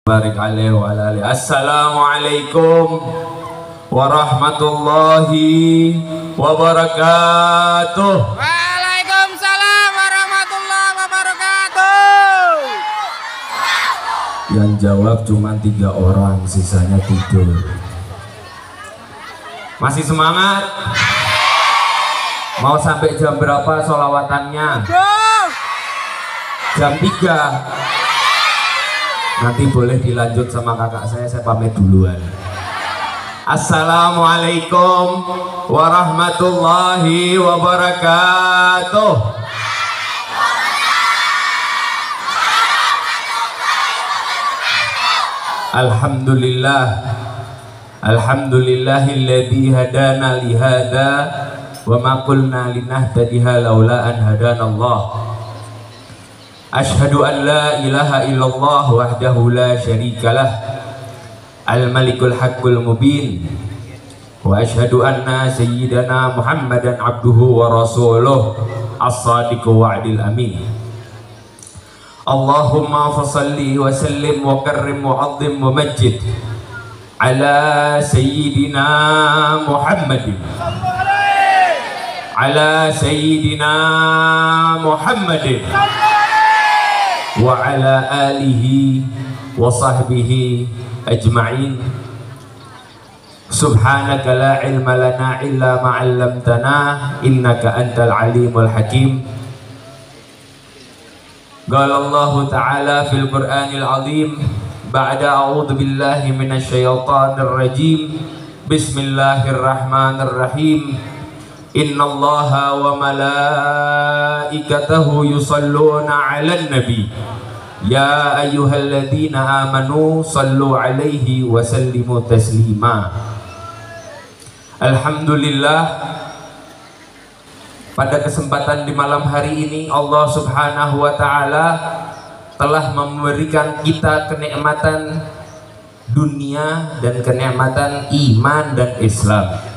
Barik alaihi wa ala alihi. Assalamualaikum warahmatullahi wabarakatuh. Waalaikumsalam warahmatullahi wabarakatuh. Yang jawab cuma 3 orang, sisanya tidur. Masih semangat? Mau sampai jam berapa sholawatannya? Jam 3. Nanti boleh dilanjut sama kakak saya pamit duluan. Assalamualaikum warahmatullahi wabarakatuh. Alhamdulillah, alhamdulillahilladzi hadana lihada wa ma qulna linahtadiya laula an hadanallah. Ashhadu an la ilaha illallah wahdahu la syarikalah al-malikul haqqul mubin wa ashhadu anna sayyidana Muhammadan abduhu wa rasuluh as-sadiqu wa'dil amin. Allahumma fasalli wa sallim wa karrim wa azim wa majid ala sayyidina Muhammadin ala sayyidina Muhammadin wa ala alihi wa sahbihi ajma'in. Subhanaka la ilma lana illa ma 'allamtana innaka antal alimul hakim. Qala Allah ta'ala fil Qur'anil 'azim ba'da a'udzu billahi minasy syaithanir rajim. Bismillahirrahmanirrahim. Innallaha wa malaikatahu yusalluna 'alan nabi ya ayyuhalladzina amanu sallu 'alaihi wa sallimu taslima. Alhamdulillah, pada kesempatan di malam hari ini Allah Subhanahu wa taala telah memberikan kita kenikmatan dunia dan kenikmatan iman dan Islam.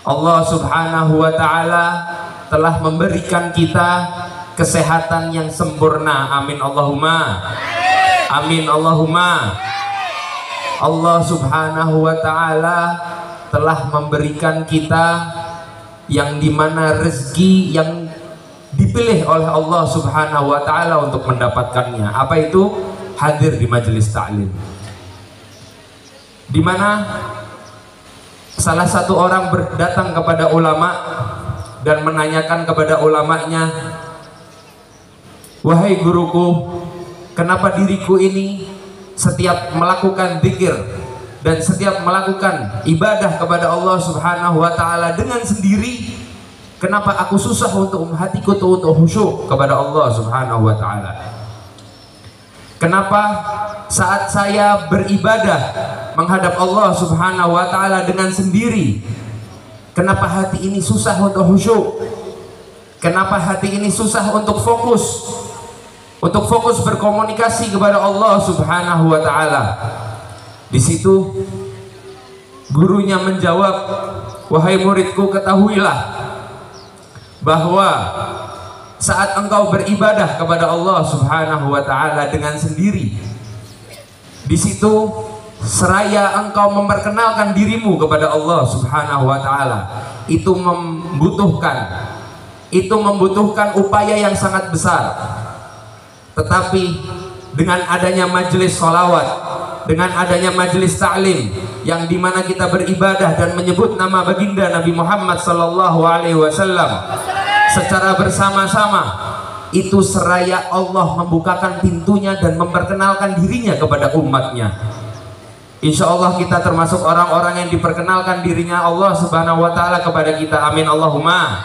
Allah Subhanahu wa ta'ala telah memberikan kita kesehatan yang sempurna. Amin Allahumma. Amin Allahumma. Allah Subhanahu wa ta'ala telah memberikan kita yang dimana rezeki yang dipilih oleh Allah Subhanahu wa ta'ala untuk mendapatkannya. Apa itu? Hadir di majelis ta'lim, dimana salah satu orang berdatang kepada ulama dan menanyakan kepada ulamanya, wahai guruku, kenapa diriku ini setiap melakukan zikir dan setiap melakukan ibadah kepada Allah Subhanahu wa ta'ala dengan sendiri, kenapa aku susah untuk hatiku tuh untuk khusyuk kepada Allah Subhanahu wa ta'ala? Kenapa saat saya beribadah menghadap Allah Subhanahu wa ta'ala dengan sendiri, kenapa hati ini susah untuk khusyuk? Kenapa hati ini susah untuk fokus berkomunikasi kepada Allah Subhanahu wa ta'ala? Di situ gurunya menjawab, wahai muridku, ketahuilah bahwa saat engkau beribadah kepada Allah Subhanahu wa ta'ala dengan sendiri, di situ seraya engkau memperkenalkan dirimu kepada Allah Subhanahu wa ta'ala, itu membutuhkan upaya yang sangat besar. Tetapi dengan adanya majelis sholawat, dengan adanya majelis ta'lim yang dimana kita beribadah dan menyebut nama baginda Nabi Muhammad sallallahu alaihi wasallam secara bersama-sama, itu seraya Allah membukakan pintunya dan memperkenalkan dirinya kepada umatnya. Insya Allah kita termasuk orang-orang yang diperkenalkan dirinya Allah Subhanahu wa ta'ala kepada kita. Amin Allahumma.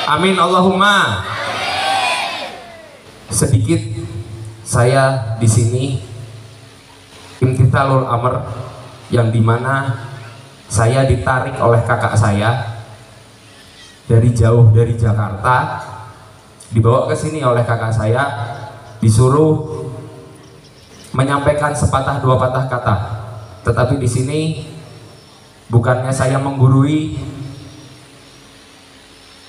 Amin Allahumma. Sedikit saya di sini imtithalul amr, yang dimana saya ditarik oleh kakak saya dari jauh dari Jakarta, dibawa ke sini oleh kakak saya, disuruh menyampaikan sepatah dua patah kata. Tetapi di sini bukannya saya menggurui,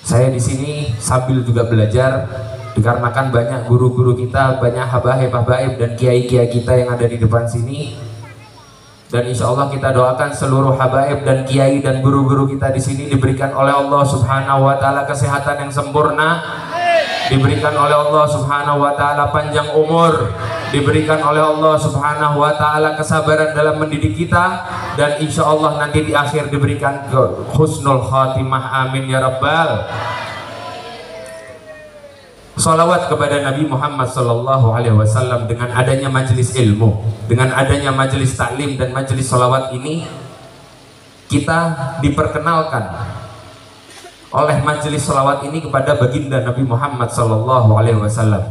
saya di sini sambil juga belajar dikarenakan banyak guru-guru kita, banyak habaib-habaib dan kiai-kiai kita yang ada di depan sini. Dan insya Allah kita doakan seluruh habaib dan kiai dan guru-guru kita di sini diberikan oleh Allah Subhanahu wa taala kesehatan yang sempurna, diberikan oleh Allah Subhanahu wa taala panjang umur, diberikan oleh Allah Subhanahu wa taala kesabaran dalam mendidik kita, dan insya Allah nanti di akhir diberikan husnul khatimah, amin ya rabbal. Salawat kepada Nabi Muhammad sallallahu alaihi wasallam. Dengan adanya majelis ilmu, dengan adanya majelis taklim dan majelis salawat ini, kita diperkenalkan oleh majelis salawat ini kepada baginda Nabi Muhammad sallallahu alaihi wasallam.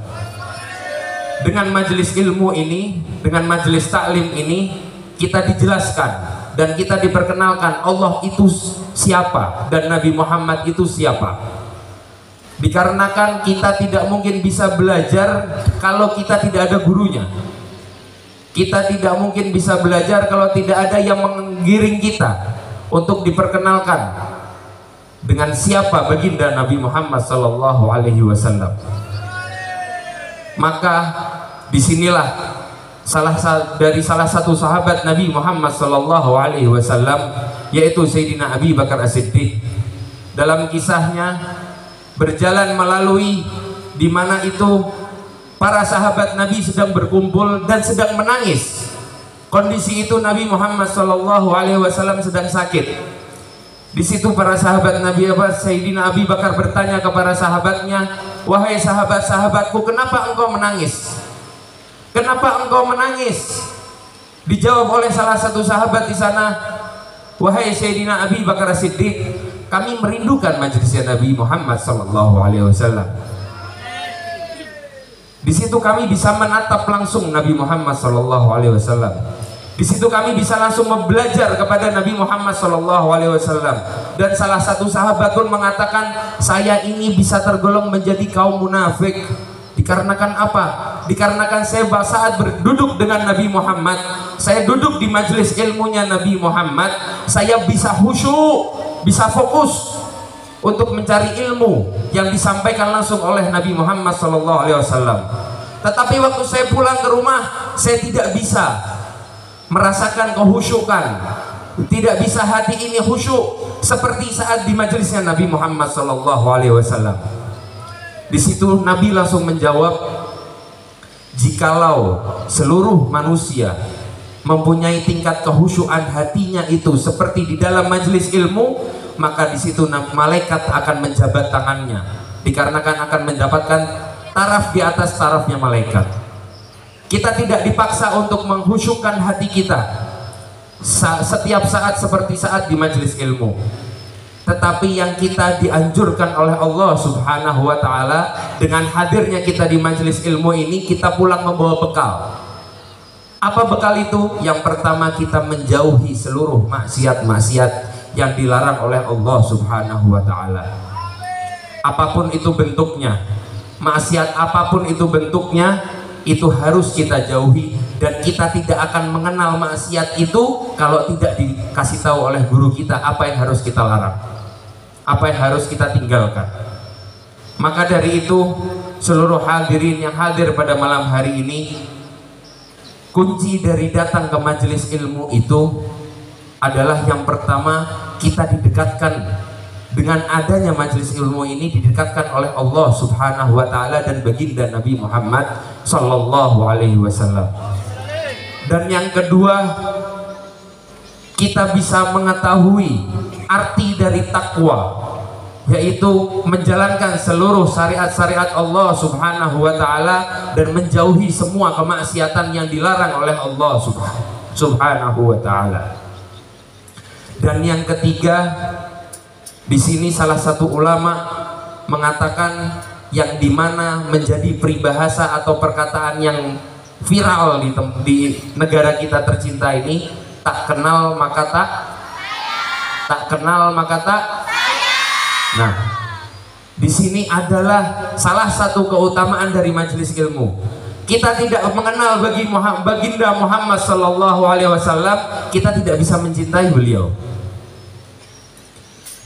Dengan majelis ilmu ini, dengan majelis taklim ini, kita dijelaskan dan kita diperkenalkan Allah itu siapa dan Nabi Muhammad itu siapa. Dikarenakan kita tidak mungkin bisa belajar kalau kita tidak ada gurunya. Kita tidak mungkin bisa belajar kalau tidak ada yang menggiring kita untuk diperkenalkan dengan siapa baginda Nabi Muhammad sallallahu alaihi wasallam. Maka disinilah salah satu sahabat Nabi Muhammad sallallahu alaihi wasallam, yaitu Sayyidina Abi Bakar As-Siddiq. Dalam kisahnya berjalan melalui di mana itu para sahabat Nabi sedang berkumpul dan sedang menangis. Kondisi itu Nabi Muhammad sallallahu alaihi wasallam sedang sakit. Di situ para sahabat Nabi Sayyidina Abi Bakar bertanya kepada sahabatnya, "Wahai sahabat-sahabatku, kenapa engkau menangis? Kenapa engkau menangis?" Dijawab oleh salah satu sahabat di sana, "Wahai Sayyidina Abi Bakar As-Siddiq, kami merindukan majelisnya Nabi Muhammad sallallahu alaihi wasallam. Di situ kami bisa menatap langsung Nabi Muhammad sallallahu alaihi wasallam. Di situ kami bisa langsung belajar kepada Nabi Muhammad sallallahu alaihi wasallam." Dan salah satu sahabat pun mengatakan, "Saya ini bisa tergolong menjadi kaum munafik. Dikarenakan apa? Dikarenakan saya saat berduduk dengan Nabi Muhammad, saya duduk di majelis ilmunya Nabi Muhammad, saya bisa khusyuk, bisa fokus untuk mencari ilmu yang disampaikan langsung oleh Nabi Muhammad SAW. Tetapi waktu saya pulang ke rumah, saya tidak bisa merasakan kehusyukan, tidak bisa hati ini khusyuk seperti saat di majelisnya Nabi Muhammad SAW. Di situ Nabi langsung menjawab, jikalau seluruh manusia mempunyai tingkat kehusyuan hatinya itu seperti di dalam majelis ilmu, maka di situ malaikat akan menjabat tangannya, dikarenakan akan mendapatkan taraf di atas tarafnya malaikat. Kita tidak dipaksa untuk menghusyukkan hati kita setiap saat seperti saat di majelis ilmu, tetapi yang kita dianjurkan oleh Allah Subhanahu wa taala dengan hadirnya kita di majelis ilmu ini, kita pulang membawa bekal. Apa bekal itu? Yang pertama, kita menjauhi seluruh maksiat-maksiat yang dilarang oleh Allah Subhanahu wa taala. Apapun itu bentuknya, maksiat apapun itu bentuknya, itu harus kita jauhi, dan kita tidak akan mengenal maksiat itu kalau tidak dikasih tahu oleh guru kita apa yang harus kita larang, apa yang harus kita tinggalkan. Maka dari itu, seluruh hadirin yang hadir pada malam hari ini, kunci dari datang ke majelis ilmu itu adalah yang pertama, kita didekatkan dengan adanya majelis ilmu ini, didekatkan oleh Allah Subhanahu wa taala dan baginda Nabi Muhammad sallallahu alaihi wasallam. Dan yang kedua, kita bisa mengetahui arti dari takwa, yaitu menjalankan seluruh syariat-syariat Allah Subhanahu wa taala dan menjauhi semua kemaksiatan yang dilarang oleh Allah Subhanahu wa taala. Dan yang ketiga, di sini salah satu ulama mengatakan yang dimana menjadi peribahasa atau perkataan yang viral di negara kita tercinta ini, tak kenal maka tak kenal maka tak. Nah, di sini adalah salah satu keutamaan dari majelis ilmu. Kita tidak mengenal baginda Muhammad sallallahu alaihi wasallam, kita tidak bisa mencintai beliau.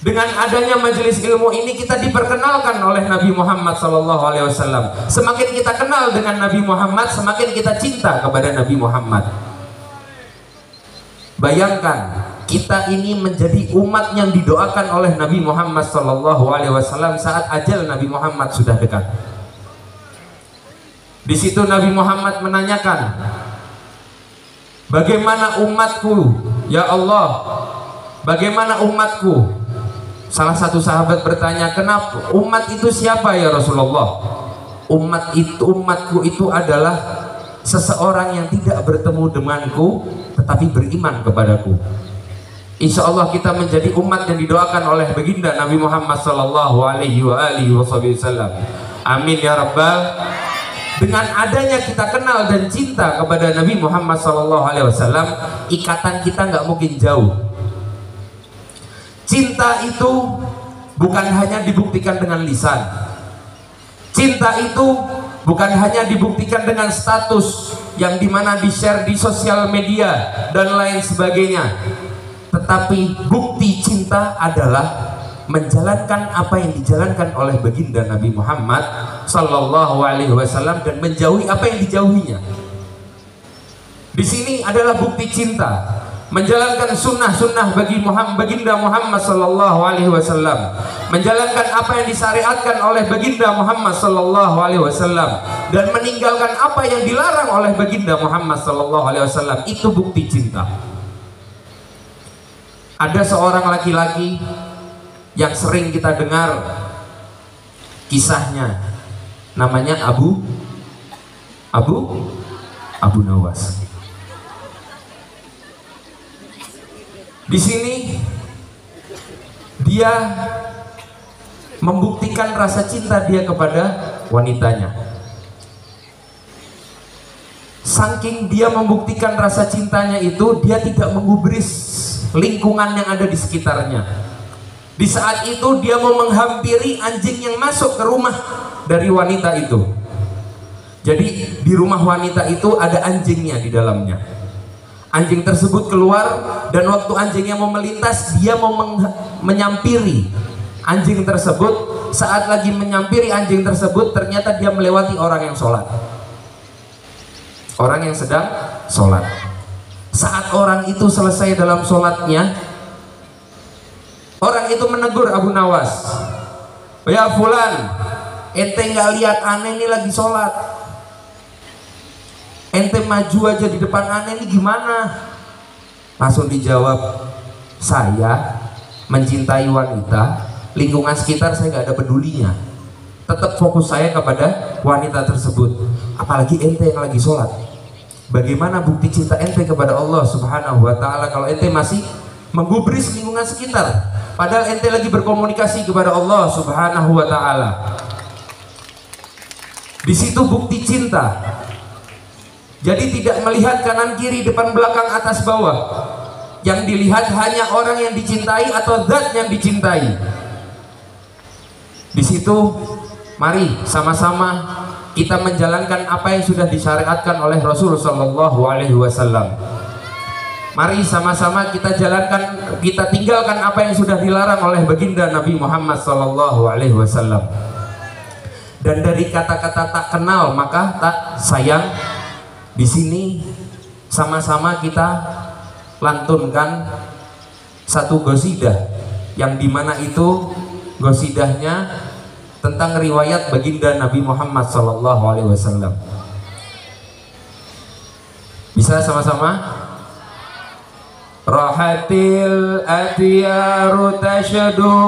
Dengan adanya majelis ilmu ini kita diperkenalkan oleh Nabi Muhammad SAW. Semakin kita kenal dengan Nabi Muhammad, semakin kita cinta kepada Nabi Muhammad. Bayangkan, kita ini menjadi umat yang didoakan oleh Nabi Muhammad SAW saat ajal Nabi Muhammad sudah dekat. Di situ Nabi Muhammad menanyakan, bagaimana umatku, ya Allah? Bagaimana umatku? Salah satu sahabat bertanya, kenapa umat itu siapa ya Rasulullah? Umatku itu adalah seseorang yang tidak bertemu denganku tetapi beriman kepadaku. Insya Allah kita menjadi umat yang didoakan oleh baginda Nabi Muhammad SAW. Amin ya Rabbal. Dengan adanya kita kenal dan cinta kepada Nabi Muhammad SAW, ikatan kita nggak mungkin jauh. Cinta itu bukan hanya dibuktikan dengan lisan. Cinta itu bukan hanya dibuktikan dengan status yang dimana di-share di sosial media dan lain sebagainya. Tetapi bukti cinta adalah menjalankan apa yang dijalankan oleh baginda Nabi Muhammad SAW dan menjauhi apa yang dijauhinya. Di sini adalah bukti cinta. Menjalankan sunnah-sunnah bagi baginda Muhammad SAW, menjalankan apa yang disyariatkan oleh baginda Muhammad SAW, dan meninggalkan apa yang dilarang oleh baginda Muhammad SAW. Itu bukti cinta. Ada seorang laki-laki yang sering kita dengar kisahnya, namanya Abu Nawas. Di sini dia membuktikan rasa cinta dia kepada wanitanya. Saking dia membuktikan rasa cintanya itu, dia tidak menggubris lingkungan yang ada di sekitarnya. Di saat itu dia mau menghampiri anjing yang masuk ke rumah dari wanita itu. Jadi di rumah wanita itu ada anjingnya di dalamnya. Anjing tersebut keluar, dan waktu anjingnya mau melintas, dia mau menyampiri anjing tersebut. Saat lagi menyampiri anjing tersebut, ternyata dia melewati orang yang sholat, orang yang sedang sholat. Saat orang itu selesai dalam sholatnya, orang itu menegur Abu Nawas, ya fulan, ente nggak lihat aneh ini lagi sholat? Ente maju aja di depan aneh ini gimana? Langsung dijawab, saya mencintai wanita, lingkungan sekitar saya nggak ada pedulinya. Tetap fokus saya kepada wanita tersebut. Apalagi ente yang lagi sholat. Bagaimana bukti cinta ente kepada Allah Subhanahu wa Ta'ala kalau ente masih menggubris lingkungan sekitar, padahal ente lagi berkomunikasi kepada Allah Subhanahu wa Ta'ala. Di situ bukti cinta. Jadi tidak melihat kanan kiri, depan belakang, atas bawah. Yang dilihat hanya orang yang dicintai atau zat yang dicintai. Di situ mari sama-sama kita menjalankan apa yang sudah disyariatkan oleh Rasulullah SAW. Mari sama-sama kita jalankan, kita tinggalkan apa yang sudah dilarang oleh baginda Nabi Muhammad SAW. Dan dari kata-kata tak kenal maka tak sayang, di sini sama-sama kita lantunkan satu gosidah yang dimana itu gosidahnya tentang riwayat baginda Nabi Muhammad SAW. Bisa sama-sama? Rahatil atyaru tashadu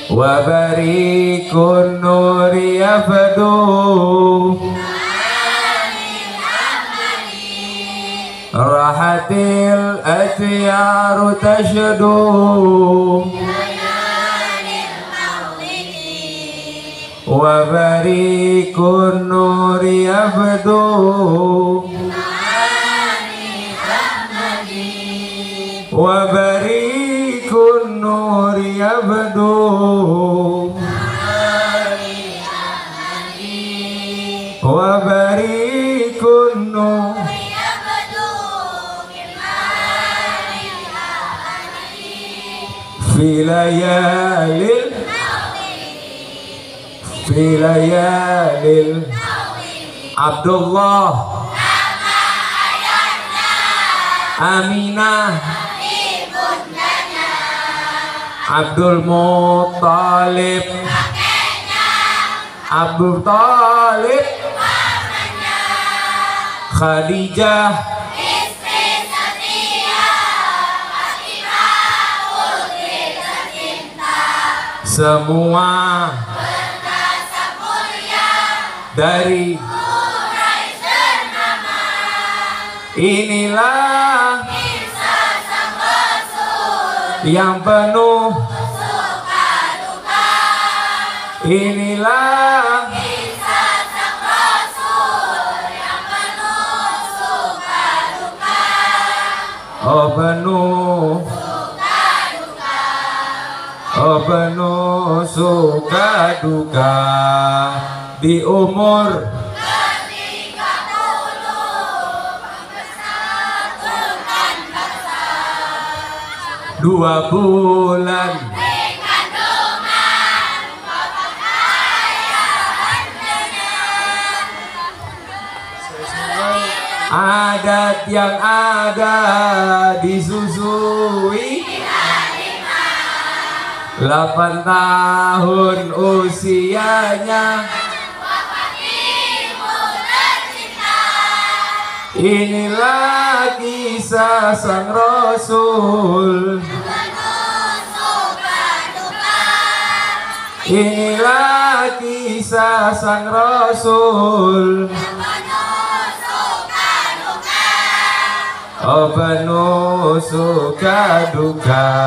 wa barikun nuri yafdu rahatil atyaru tashadu wa barikun nuri yafdu wa barikun nuri yafdu wa barikun nuri Filayalil Abdullah Aminah Abdul Muttalib Abdul Talib Khadijah istri setia Fatimah putri tercinta semua berkasa mulia dari Quraisy ternama inilah kisah sang Rasul yang penuh suka duka inilah kisah sang Rasul yang penuh suka duka oh penuh suka duka oh penuh suka duka di umur ketika dulu mempersatukan bangsa 2 bulan adat yang ada disusui 8 tahun usianya inilah kisah sang Rasul inilah kisah sang Rasul oh penuh suka duka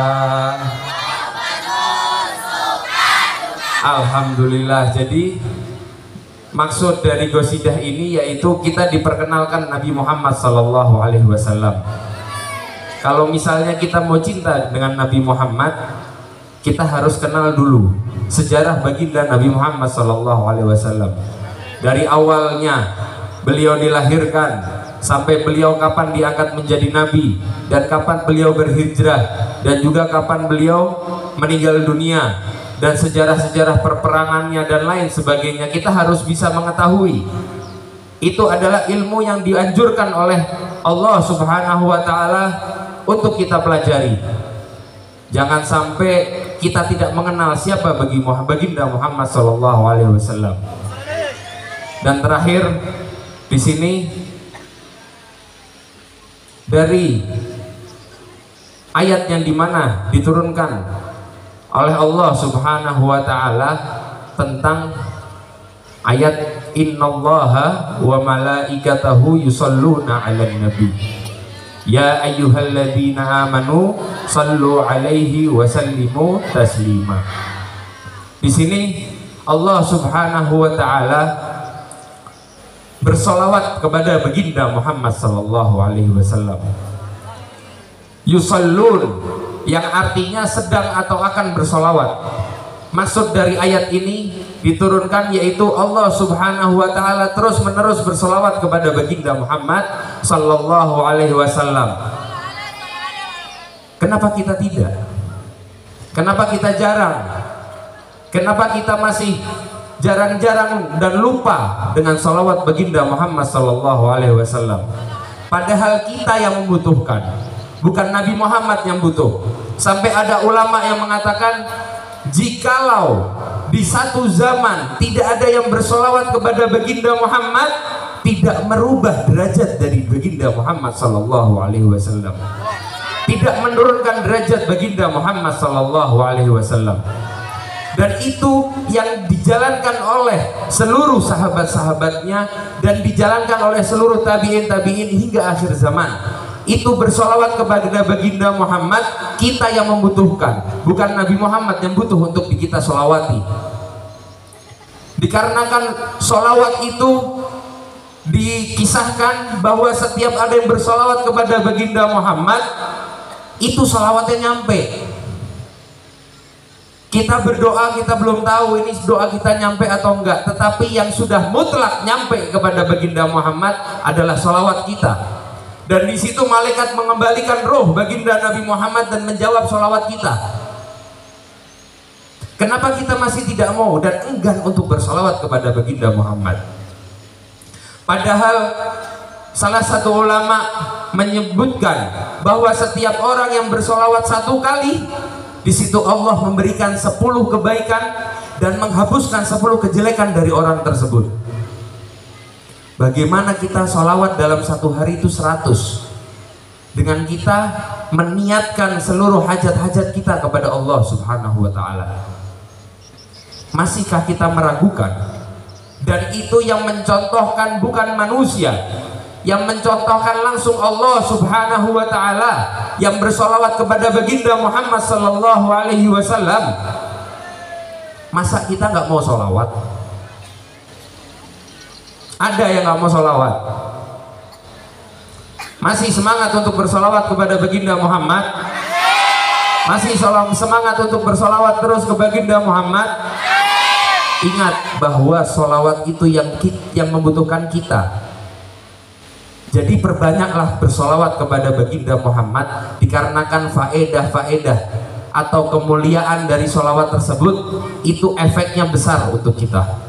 alhamdulillah. Jadi maksud dari qasidah ini yaitu kita diperkenalkan Nabi Muhammad SAW. Kalau misalnya kita mau cinta dengan Nabi Muhammad, kita harus kenal dulu sejarah baginda Nabi Muhammad SAW. Dari awalnya beliau dilahirkan sampai beliau kapan diangkat menjadi nabi dan kapan beliau berhijrah dan juga kapan beliau meninggal dunia dan sejarah-sejarah perperangannya dan lain sebagainya, kita harus bisa mengetahui. Itu adalah ilmu yang dianjurkan oleh Allah Subhanahu wa Ta'ala untuk kita pelajari. Jangan sampai kita tidak mengenal siapa baginda Muhammad SAW. Dan terakhir di sini dari ayat yang dimana diturunkan oleh Allah Subhanahu wa Ta'ala tentang ayat innallaha wa malaikatahu yusalluna 'alan nabi ya ayyuhalladzina amanu sallu 'alaihi wa sallimu taslima. Di sini Allah Subhanahu wa Ta'ala bersolawat kepada baginda Muhammad sallallahu alaihi wasallam. Yusallun yang artinya sedang atau akan bersolawat. Maksud dari ayat ini diturunkan yaitu Allah Subhanahu wa Ta'ala terus menerus bersolawat kepada baginda Muhammad sallallahu alaihi wasallam. Kenapa kita tidak? Kenapa kita jarang? Kenapa kita masih jarang-jarang dan lupa dengan salawat baginda Muhammad sallallahu alaihi wasallam? Padahal kita yang membutuhkan, bukan Nabi Muhammad yang butuh. Sampai ada ulama yang mengatakan jikalau di satu zaman tidak ada yang bersolawat kepada baginda Muhammad, tidak merubah derajat dari baginda Muhammad sallallahu alaihi wasallam, tidak menurunkan derajat baginda Muhammad sallallahu alaihi wasallam. Dan itu yang dijalankan oleh seluruh sahabat-sahabatnya dan dijalankan oleh seluruh tabi'in hingga akhir zaman. Itu bersolawat kepada baginda Muhammad. Kita yang membutuhkan, bukan Nabi Muhammad yang butuh untuk kita solawati. Dikarenakan solawat itu dikisahkan bahwa setiap ada yang bersolawat kepada baginda Muhammad, itu solawatnya nyampe. Kita berdoa, kita belum tahu ini doa kita nyampe atau enggak, tetapi yang sudah mutlak nyampe kepada baginda Muhammad adalah sholawat kita. Dan di situ malaikat mengembalikan roh baginda Nabi Muhammad dan menjawab sholawat kita. Kenapa kita masih tidak mau dan enggan untuk bersolawat kepada baginda Muhammad? Padahal salah satu ulama menyebutkan bahwa setiap orang yang bersolawat 1 kali, di situ Allah memberikan 10 kebaikan dan menghapuskan 10 kejelekan dari orang tersebut. Bagaimana kita solawat dalam 1 hari itu 100, dengan kita meniatkan seluruh hajat-hajat kita kepada Allah Subhanahu wa ta'ala? Masihkah kita meragukan? Dan itu yang mencontohkan bukan manusia, yang mencontohkan langsung Allah Subhanahu wa ta'ala, yang bersolawat kepada baginda Muhammad sallallahu alaihi wasallam. Masa kita nggak mau solawat? Ada yang nggak mau solawat? Masih semangat untuk bersolawat kepada baginda Muhammad? Masih semangat untuk bersolawat terus ke baginda Muhammad? Ingat bahwa solawat itu yang membutuhkan kita. Jadi perbanyaklah bersolawat kepada baginda Muhammad, dikarenakan faedah-faedah atau kemuliaan dari solawat tersebut itu efeknya besar untuk kita.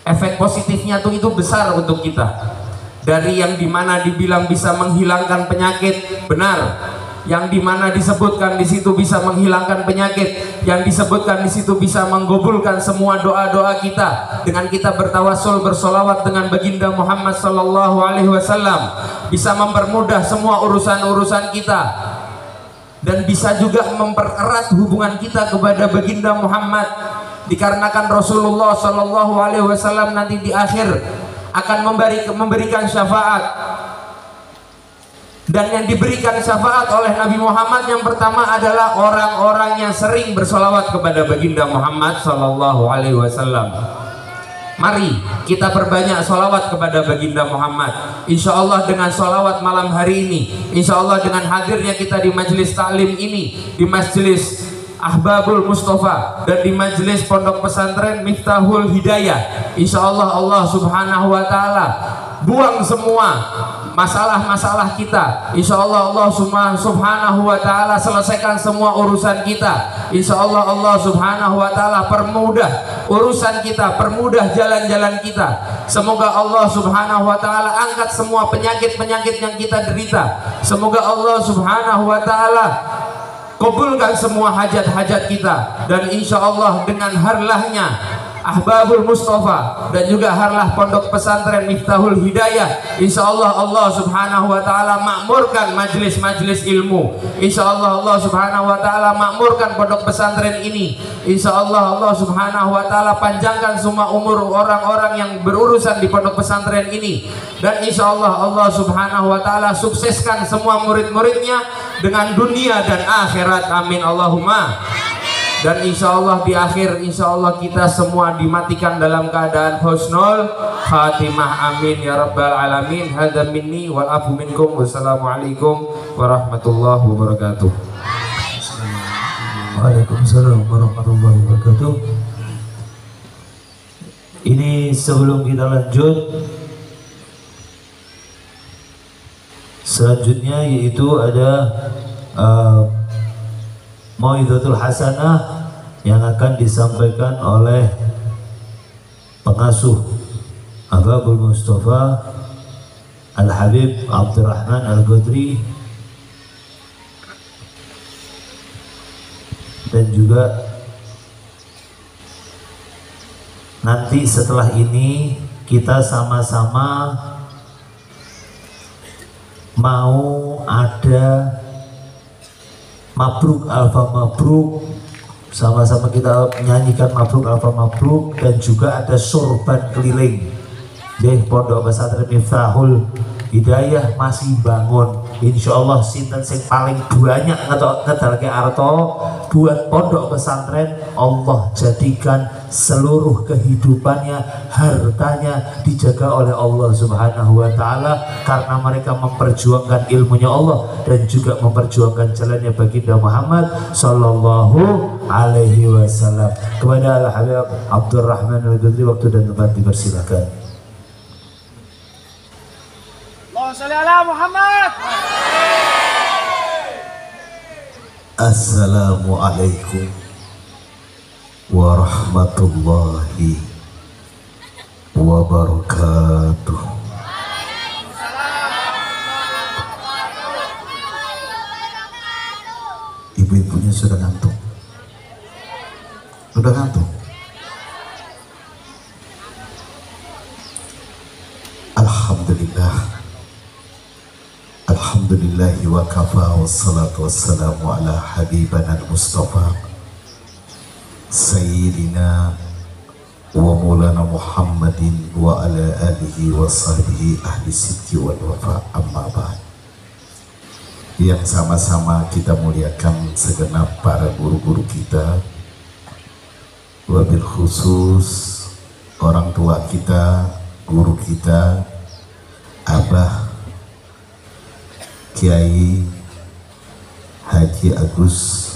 Efek positifnya itu besar untuk kita. Dari yang dimana dibilang bisa menghilangkan penyakit, benar. Yang dimana disebutkan di situ bisa menghilangkan penyakit, yang disebutkan di situ bisa menggabulkan semua doa-doa kita dengan kita bertawasul bersolawat dengan baginda Muhammad sallallahu alaihi wasallam, bisa mempermudah semua urusan-urusan kita dan bisa juga mempererat hubungan kita kepada baginda Muhammad, dikarenakan Rasulullah sallallahu alaihi wasallam nanti di akhir akan memberikan syafaat. Dan yang diberikan syafaat oleh Nabi Muhammad yang pertama adalah orang-orang yang sering bersolawat kepada baginda Muhammad sallallahu alaihi wasallam. Mari kita perbanyak solawat kepada baginda Muhammad. Insya Allah dengan solawat malam hari ini, insya Allah dengan hadirnya kita di majelis taklim ini, di majelis Ahbabul Mustafa dan di majelis Pondok Pesantren Miftahul Hidayah, insya Allah Allah Subhanahu wa ta'ala buang semua masalah-masalah kita. Insya Allah Allah Subhanahu wa ta'ala selesaikan semua urusan kita. Insya Allah Allah Subhanahu wa ta'ala permudah urusan kita, permudah jalan-jalan kita. Semoga Allah Subhanahu wa ta'ala angkat semua penyakit-penyakit yang kita derita. Semoga Allah Subhanahu wa ta'ala kabulkan semua hajat-hajat kita. Dan insya Allah dengan harlahnya Ahbabul Mustafa dan juga harlah Pondok Pesantren Miftahul Hidayah, insya Allah Allah Subhanahu wa ta'ala makmurkan majelis-majelis ilmu. Insya Allah Allah Subhanahu wa ta'ala makmurkan pondok pesantren ini. Insya Allah Allah Subhanahu wa ta'ala panjangkan semua umur orang-orang yang berurusan di pondok pesantren ini. Dan insya Allah Allah Subhanahu wa ta'ala sukseskan semua murid-muridnya dengan dunia dan akhirat. Amin Allahumma. Dan insya Allah di akhir insya Allah kita semua dimatikan dalam keadaan husnul khatimah. Amin ya rabbal alamin. Hadza minni wal afu minkum. Wassalamualaikum warahmatullahi wabarakatuh. Waalaikumsalam warahmatullahi wabarakatuh. Ini sebelum kita lanjut, selanjutnya yaitu ada Mau'izatul Hasanah yang akan disampaikan oleh pengasuh Ahbabul Mustafa Al-Habib Abdurrahman Al-Qadri, dan juga nanti setelah ini kita sama-sama mau ada Mabruk Alfa Mabruk, sama-sama kita menyanyikan Mabruk Alfa Mabruk, dan juga ada sorban keliling. Jadi Pondok Pesantren Miftahul Hidayah masih bangun. Insya Allah sinten sing paling banyak ngedalke arto buat pondok pesantren, Allah jadikan seluruh kehidupannya, hartanya dijaga oleh Allah Subhanahu wa ta'ala, karena mereka memperjuangkan ilmunya Allah dan juga memperjuangkan jalannya baginda Muhammad sallallahu alaihi wasallam. Kepada Al-Habib Abdurrahman Al-Qadri, waktu dan tempat dipersilakan. Muhammad. Assalamualaikum warahmatullahi wabarakatuh. Ibu-ibunya sudah ngantuk? Sudah ngantuk? Alhamdulillah. Alhamdulillahi wa kafa, wassalatu wassalamu ala habibana al-mustafa Sayyidina wa maulana Muhammadin wa ala alihi wa sahbihi ahli sidqi wal wafa, amma ba'd. Yang sama-sama kita muliakan segenap para guru-guru kita, wabil khusus orang tua kita, guru kita, Abah Kiai Haji Agus,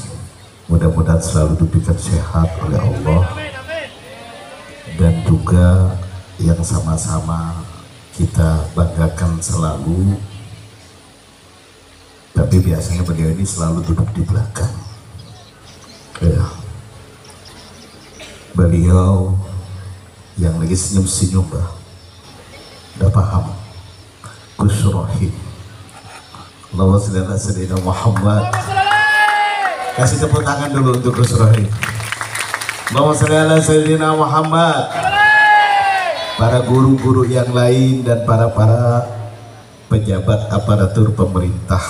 mudah-mudahan selalu diberikan sehat oleh Allah, dan juga yang sama-sama kita banggakan selalu, tapi biasanya beliau ini selalu duduk di belakang ya. Beliau yang lagi senyum-senyum, bah, udah paham Gus Rohim. Allahumma sholli ala sayyidina Muhammad. Kasih tepuk tangan dulu untuk Gus Rohim. Allahumma sholli ala sayyidina Muhammad. Para guru-guru yang lain dan para pejabat aparatur pemerintah,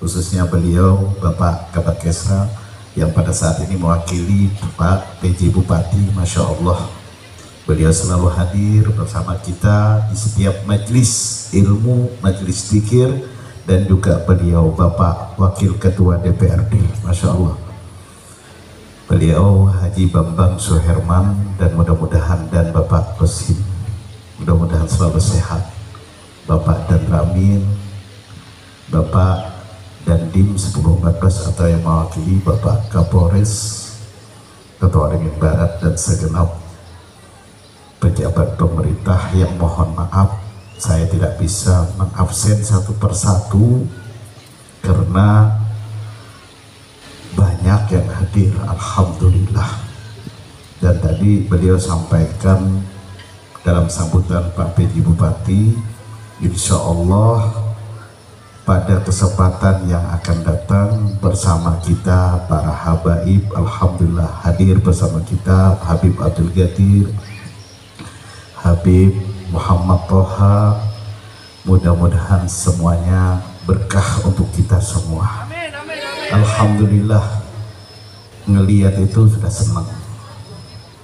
khususnya beliau Bapak Kabak Kesra yang pada saat ini mewakili Pak PJ Bupati. Masya Allah, beliau selalu hadir bersama kita di setiap majelis ilmu, majelis zikir, dan juga beliau Bapak Wakil Ketua DPRD. Masya Allah, beliau Haji Bambang Suherman, dan mudah-mudahan, dan Bapak Kosim, mudah-mudahan selalu sehat. Bapak dan Ramin, Bapak dan Dim 1014 atau yang mewakili Bapak Kapolres, Ketua Waringin Barat, dan segenap pejabat pemerintah yang mohon maaf saya tidak bisa mengabsen satu persatu karena banyak yang hadir. Alhamdulillah. Dan tadi beliau sampaikan dalam sambutan Pak PJ Bupati, insya Allah pada kesempatan yang akan datang bersama kita para habaib, alhamdulillah hadir bersama kita Habib Abdul Ghadir, Habib Muhammad Toha. Mudah-mudahan semuanya berkah untuk kita semua. Amin, amin, amin. Alhamdulillah, ngelihat itu sudah senang.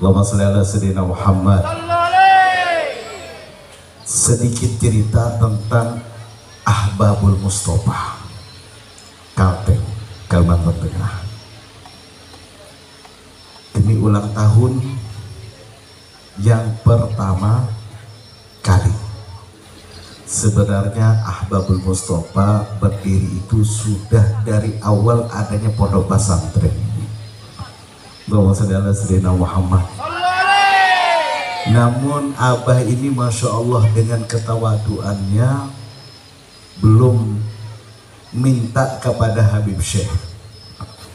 Allahumma sholli ala sayyidina Muhammad. Sedikit cerita tentang Ahbabul Mustofa, Kalteng, Kalimantan Tengah. Ini ulang tahun yang pertama kali. Sebenarnya Ahbabul Mustofa berdiri itu sudah dari awal adanya pondok pesantren. Allahumma sholli ala sayyidina Muhammad. Namun Abah ini Masya Allah dengan ketawaduannya belum minta kepada Habib Syekh.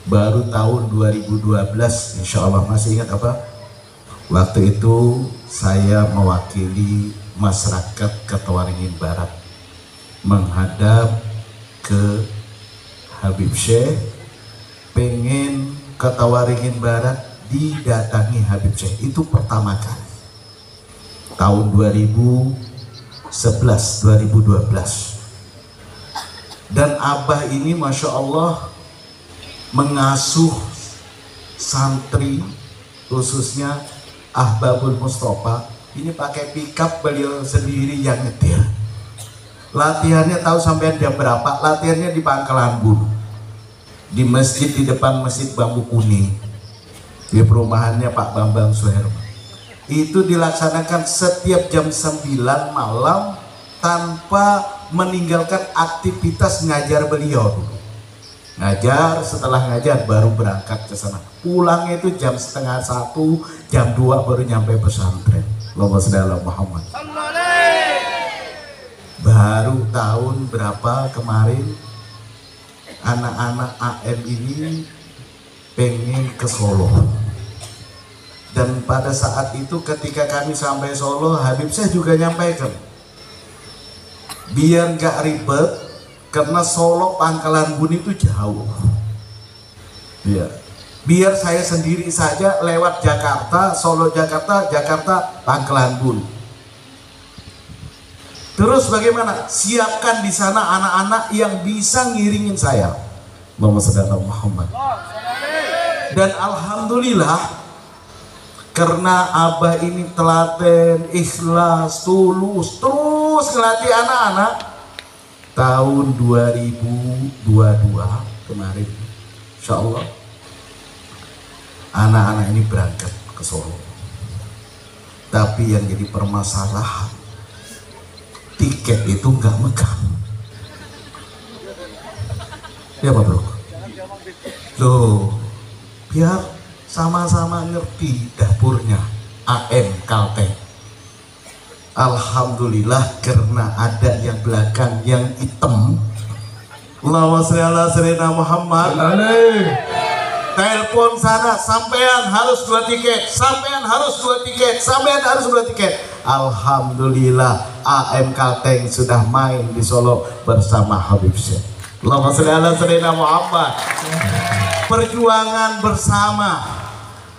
Baru tahun 2012 insya Allah. Masih ingat apa? Waktu itu saya mewakili masyarakat Kota Waringin Barat menghadap ke Habib Syekh, pengen Kota Waringin Barat didatangi Habib Syekh. Itu pertama kali tahun 2011-2012. Dan Abah ini Masya Allah mengasuh santri, khususnya Ahbabul Mustofa ini pakai pickup, beliau sendiri yang nyetir. Latihannya tahu sampai jam berapa? Latihannya di Pangkalan Bun, di masjid, di depan Masjid Bambu Kuning, di perumahannya Pak Bambang Suherman. Itu dilaksanakan setiap jam 9 malam tanpa meninggalkan aktivitas ngajar beliau dulu. Ngajar, setelah ngajar baru berangkat ke sana. Pulangnya itu jam setengah 1, jam 2 baru nyampe pesantren. Allahumma sholli ala Muhammad. Baru tahun berapa kemarin anak-anak AM ini pengen ke Solo. Dan pada saat itu ketika kami sampai Solo, Habib Syekh juga nyampaikan, biar gak ribet, karena Solo Pangkalan Bun itu jauh ya, biar saya sendiri saja lewat Jakarta, Solo Jakarta, Jakarta Pangkalan Bun. Terus bagaimana? Siapkan di sana anak-anak yang bisa ngiringin saya. Muhammad. Dan alhamdulillah, karena Abah ini telaten, ikhlas, tulus, terus ngelatih anak-anak. Tahun 2022 kemarin, insya Allah, anak-anak ini berangkat ke Solo. Tapi yang jadi permasalahan, tiket itu nggak megang. Ya Pak Bro? Loh, biar sama-sama ngerti dapurnya AM Kalteng. Alhamdulillah, karena ada yang belakang yang hitam, Allahumma sholli ala sayyidina Muhammad, telepon sana, sampean harus 2 tiket, sampean harus 2 tiket, sampean harus 2 tiket. Alhamdulillah, AM Kalteng sudah main di Solo bersama Habib Syekh. Allahumma sholli ala sayyidina Muhammad. Perjuangan bersama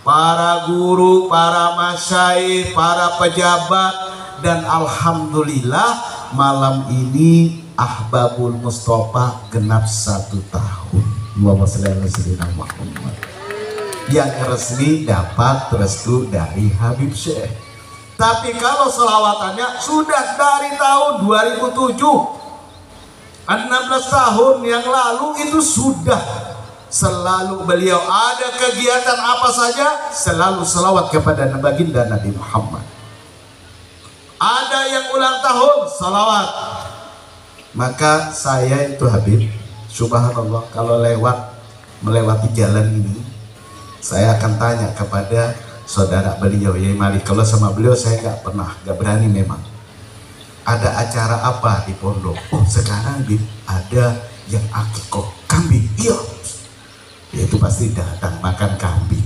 para guru, para masyayikh, para pejabat, dan alhamdulillah malam ini Ahbabul Mustafa genap 1 tahun. Allahumma sholli ala sayyidina Muhammad. Yang resmi dapat restu dari Habib Syekh. Tapi kalau selawatannya sudah dari tahun 2007, 16 tahun yang lalu itu sudah selalu beliau ada kegiatan apa saja selalu selawat kepada baginda Nabi Muhammad. Ada yang ulang tahun salawat. Maka saya itu Habib, subhanallah, kalau melewati jalan ini, saya akan tanya kepada saudara beliau Yai Malik. Kalau sama beliau saya nggak berani memang. Ada acara apa di pondok? Oh sekarang ada yang akikoh kambing. Iya, itu pasti datang makan kambing.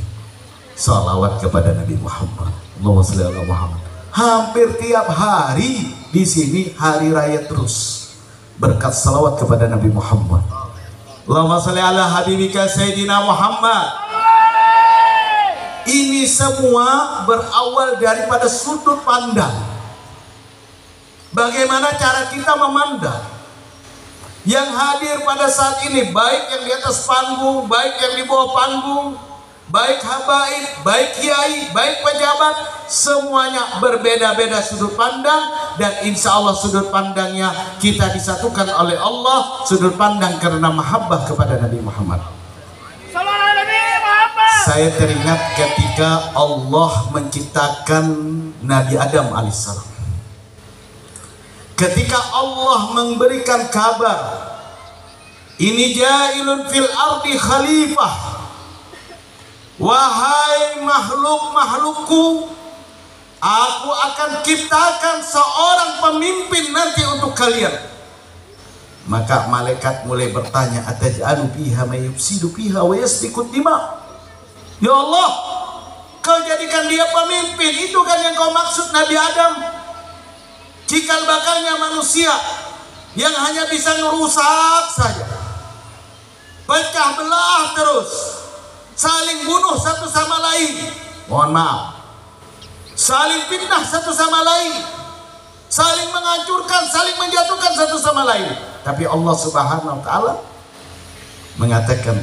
Salawat kepada Nabi Muhammad. Allahumma sholli ala Muhammad. Hampir tiap hari di sini hari raya terus berkat salawat kepada Nabi Muhammad. Allahumma sholli ala habibika Sayyidina Muhammad. Ini semua berawal daripada sudut pandang. Bagaimana cara kita memandang yang hadir pada saat ini, baik yang di atas panggung, baik yang di bawah panggung, baik habaib, baik kiai, baik pejabat, semuanya berbeda-beda sudut pandang, dan insya Allah sudut pandangnya kita disatukan oleh Allah, sudut pandang karena mahabbah kepada Nabi Muhammad. Saya teringat ketika Allah menciptakan Nabi Adam alaihissalam. Ketika Allah memberikan kabar, ini jailun fil ardi khalifah, wahai makhluk-makhlukku, aku akan ciptakan seorang pemimpin nanti untuk kalian. Maka malaikat mulai bertanya, ataj'alu fiha may yufsidu fiha wa yasfiku dima. Ya Allah, kau jadikan dia pemimpin, itu kan yang kau maksud Nabi Adam. Cikal bakalnya manusia yang hanya bisa ngerusak saja, pecah belah terus, saling bunuh satu sama lain, mohon maaf, saling fitnah satu sama lain, saling menghancurkan, saling menjatuhkan satu sama lain. Tapi Allah Subhanahu wa Ta'ala mengatakan,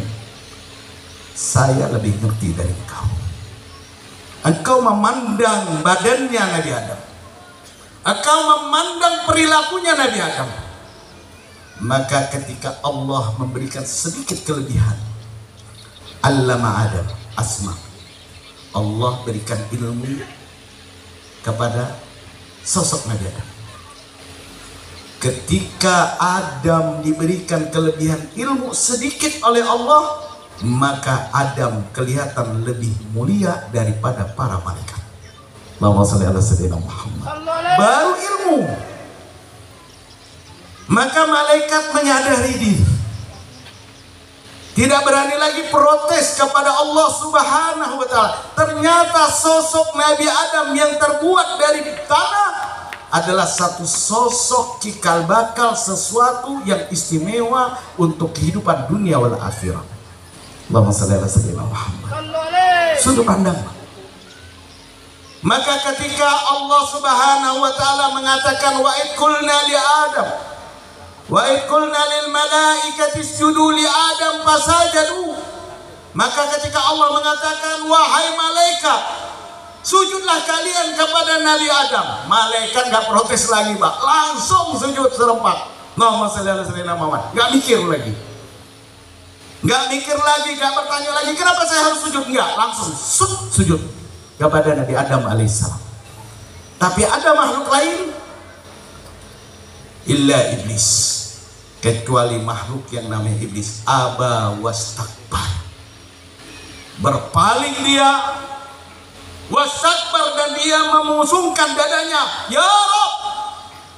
saya lebih ngerti dari engkau. Engkau memandang badannya Nabi Adam, engkau memandang perilakunya Nabi Adam. Maka ketika Allah memberikan sedikit kelebihan, Allama Adam asma, Allah berikan ilmu kepada sosok Nabi Adam. Ketika Adam diberikan kelebihan ilmu sedikit oleh Allah, maka Adam kelihatan lebih mulia daripada para malaikat. Allahumma sholli ala sayyidina Muhammad. Baru ilmu. Maka malaikat menyadari diri, tidak berani lagi protes kepada Allah Subhanahu wa Ta'ala. Ternyata sosok Nabi Adam yang terbuat dari tanah adalah satu sosok cikal bakal sesuatu yang istimewa untuk kehidupan dunia wal akhirat. Allahumma shalli ala sayyidina Muhammad. Sudut pandang. Maka ketika Allah Subhanahu wa Ta'ala mengatakan wa id qulna li Adam wa id qulna lil malaikati isjudu li Adam fasajadu, maka ketika Allah mengatakan wahai malaikat sujudlah kalian kepada Nabi Adam, malaikat gak protes lagi Pak, langsung sujud serempak. Allahumma shalli ala sayyidina Muhammad. Gak mikir lagi, gak mikir lagi, gak bertanya lagi kenapa saya harus sujud, enggak, langsung sujud kepada Nabi Adam alaihissalam. Tapi ada makhluk lain illa iblis, kecuali makhluk yang namanya iblis, aba wastakbar, berpaling dia, wastakbar, dan dia memusungkan dadanya, ya Rabb,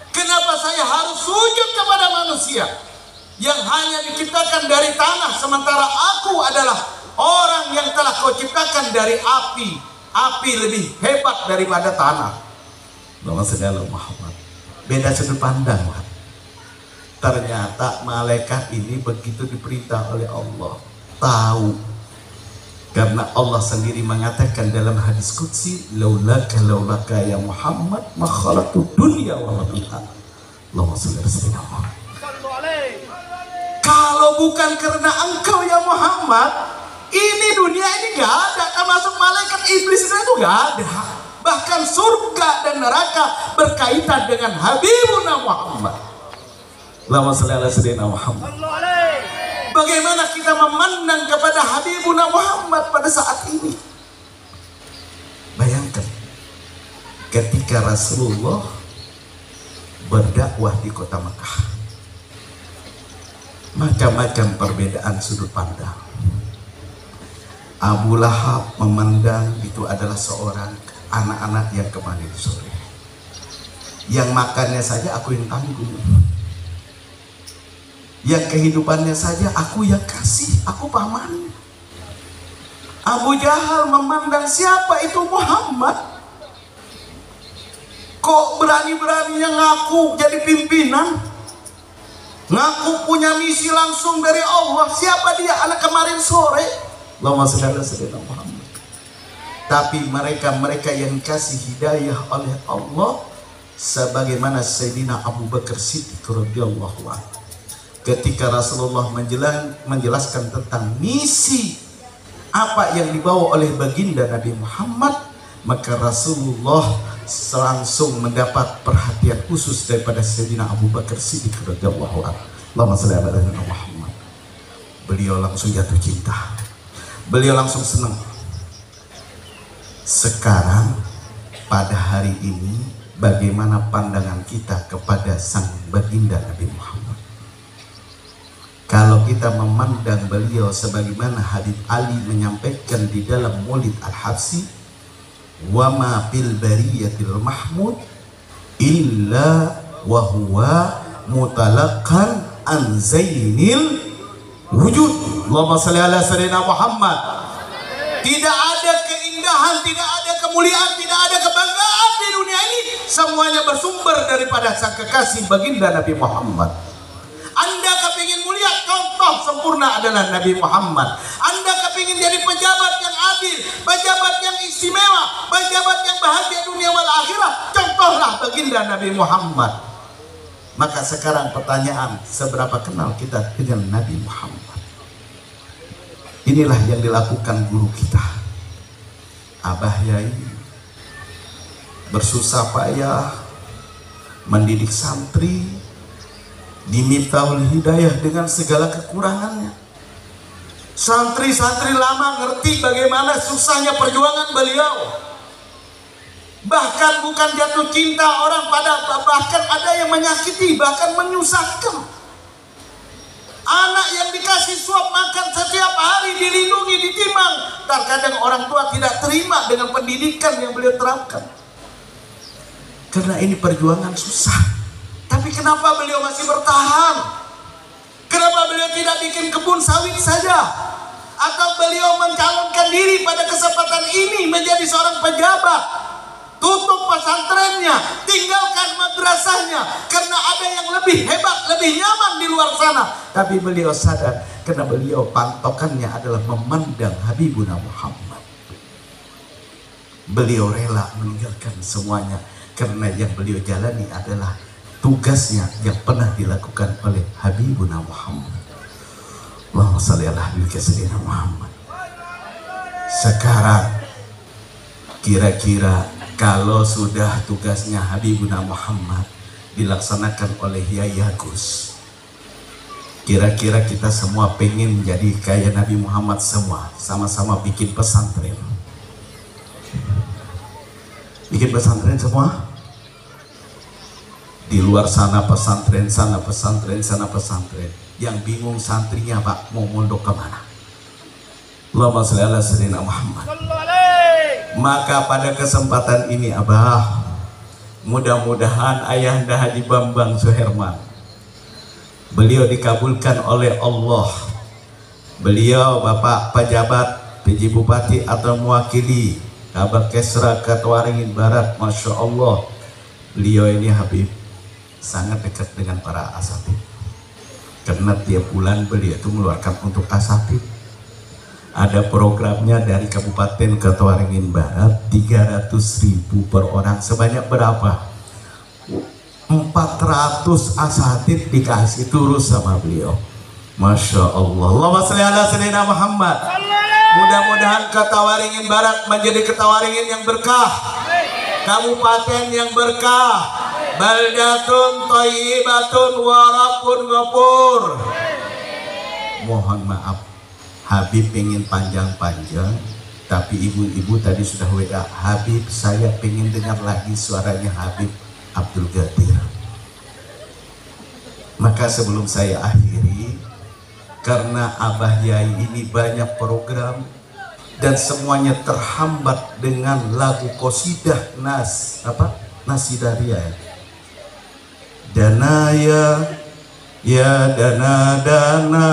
kenapa saya harus sujud kepada manusia yang hanya diciptakan dari tanah, sementara aku adalah orang yang telah kau ciptakan dari api. Api lebih hebat daripada tanah. Muhammad. Beda sudut pandang. Ternyata malaikat ini begitu diperintah oleh Allah tahu, karena Allah sendiri mengatakan dalam hadis qudsi, laulaka ya Muhammad ma khalaqtu dunya wa ma fiha. Allahumma shalli ala sayyidina Muhammad. Kalau bukan karena engkau ya Muhammad, ini dunia ini gak ada, termasuk malaikat iblis itu gak ada. Bahkan surga dan neraka berkaitan dengan Habibuna Muhammad. Allahumma shalli ala sayyidina Muhammad. Bagaimana kita memandang kepada Habibuna Muhammad pada saat ini? Bayangkan ketika Rasulullah berdakwah di kota Mekah, macam-macam perbedaan sudut pandang. Abu Lahab memandang itu adalah seorang anak-anak yang kemarin sore, yang makannya saja aku yang tanggung, yang kehidupannya saja aku yang kasih, aku paman. Abu Jahal memandang siapa itu Muhammad, kok berani-beraninya ngaku jadi pimpinan, ngaku punya misi langsung dari Allah. Siapa dia, anak kemarin sore? Allahumma shalli ala sayyidina Muhammad. Tapi mereka yang kasih hidayah oleh Allah, sebagaimana Sayyidina Abu Bakar Siddiq radhiyallahu anhu, ketika Rasulullah menjelaskan tentang misi apa yang dibawa oleh baginda Nabi Muhammad, maka Rasulullah langsung mendapat perhatian khusus daripada Sayyidina Abu Bakar Siddiq radhiyallahu anhu. Allahumma shalli ala sayyidina Muhammad. Beliau langsung jatuh cinta, beliau langsung senang. Sekarang pada hari ini bagaimana pandangan kita kepada sang baginda Nabi Muhammad? Kalau kita memandang beliau sebagaimana Habib Ali menyampaikan di dalam Maulid Al-Habsi, wa ma fil bariyatil mahmud illa wa huwa mutalaqan an zainil wujud. Allahumma shalli ala sayyidina Muhammad. Tidak ada keindahan, tidak ada kemuliaan, tidak ada kebanggaan di dunia ini, semuanya bersumber daripada sang kekasih baginda Nabi Muhammad. Anda kepingin mulia, contoh sempurna adalah Nabi Muhammad. Anda kepingin jadi pejabat yang adil, pejabat yang istimewa, pejabat yang bahagia dunia wal akhirat, contohlah baginda Nabi Muhammad. Maka sekarang pertanyaan, seberapa kenal kita dengan Nabi Muhammad? Inilah yang dilakukan guru kita, Abah Yai, bersusah payah mendidik santri di Miftahul Hidayah dengan segala kekurangannya. Santri-santri lama ngerti bagaimana susahnya perjuangan beliau. Bahkan bukan jatuh cinta orang pada, bahkan ada yang menyakiti, bahkan menyusahkan. Anak yang dikasih suap makan setiap hari, dilindungi, ditimang. Terkadang orang tua tidak terima dengan pendidikan yang beliau terapkan, karena ini perjuangan susah. Tapi kenapa beliau masih bertahan? Kenapa beliau tidak bikin kebun sawit saja, atau beliau mencalonkan diri pada kesempatan ini menjadi seorang pejabat, tutup pesantrennya, tinggalkan madrasahnya karena ada yang lebih hebat, lebih nyaman di luar sana. Tapi beliau sadar karena beliau pantokannya adalah memandang Habibuna Muhammad. Beliau rela meninggalkan semuanya karena yang beliau jalani adalah tugasnya yang pernah dilakukan oleh Habibuna Muhammad. Allahumma shalli ala sayyidina Muhammad. Sekarang kira-kira kalau sudah tugasnya Habibuna Muhammad dilaksanakan oleh Yai Agus, kira-kira kita semua pengen jadi kayak Nabi Muhammad semua, sama-sama bikin pesantren. Bikin pesantren semua? Di luar sana pesantren, sana pesantren, sana pesantren. Yang bingung santrinya, Pak, mau mondok kemana? Allahumma sholli ala sayyidina Muhammad. Maka pada kesempatan ini, Abah, mudah-mudahan Ayahanda Haji Bambang Suherman, beliau dikabulkan oleh Allah. Beliau Bapak pejabat, PJ Bupati atau mewakili Kabak Kesra Ketuaringin Barat, Masya Allah, beliau ini Habib sangat dekat dengan para asatid. Karena tiap bulan beliau itu mengeluarkan untuk asatid. Ada programnya dari Kabupaten Ketuaringin Barat 300.000 per orang. Sebanyak berapa? 400 asatid dikasih turus sama beliau. Masya Allah. Allahumma sholli ala sayyidina Muhammad. Mudah-mudahan Ketuaringin Barat menjadi Ketuaringin yang berkah, kabupaten yang berkah, baldatun thayyibatun wa rabbun ghafur. Mohon maaf, Habib pengen panjang-panjang, tapi ibu-ibu tadi sudah WA, Habib saya pengen dengar lagi suaranya Habib Abdul Qadir. Maka sebelum saya akhiri, karena Abah Yai ini banyak program dan semuanya terhambat dengan lagu qasidah Nasidaria. Danaya ya dana dana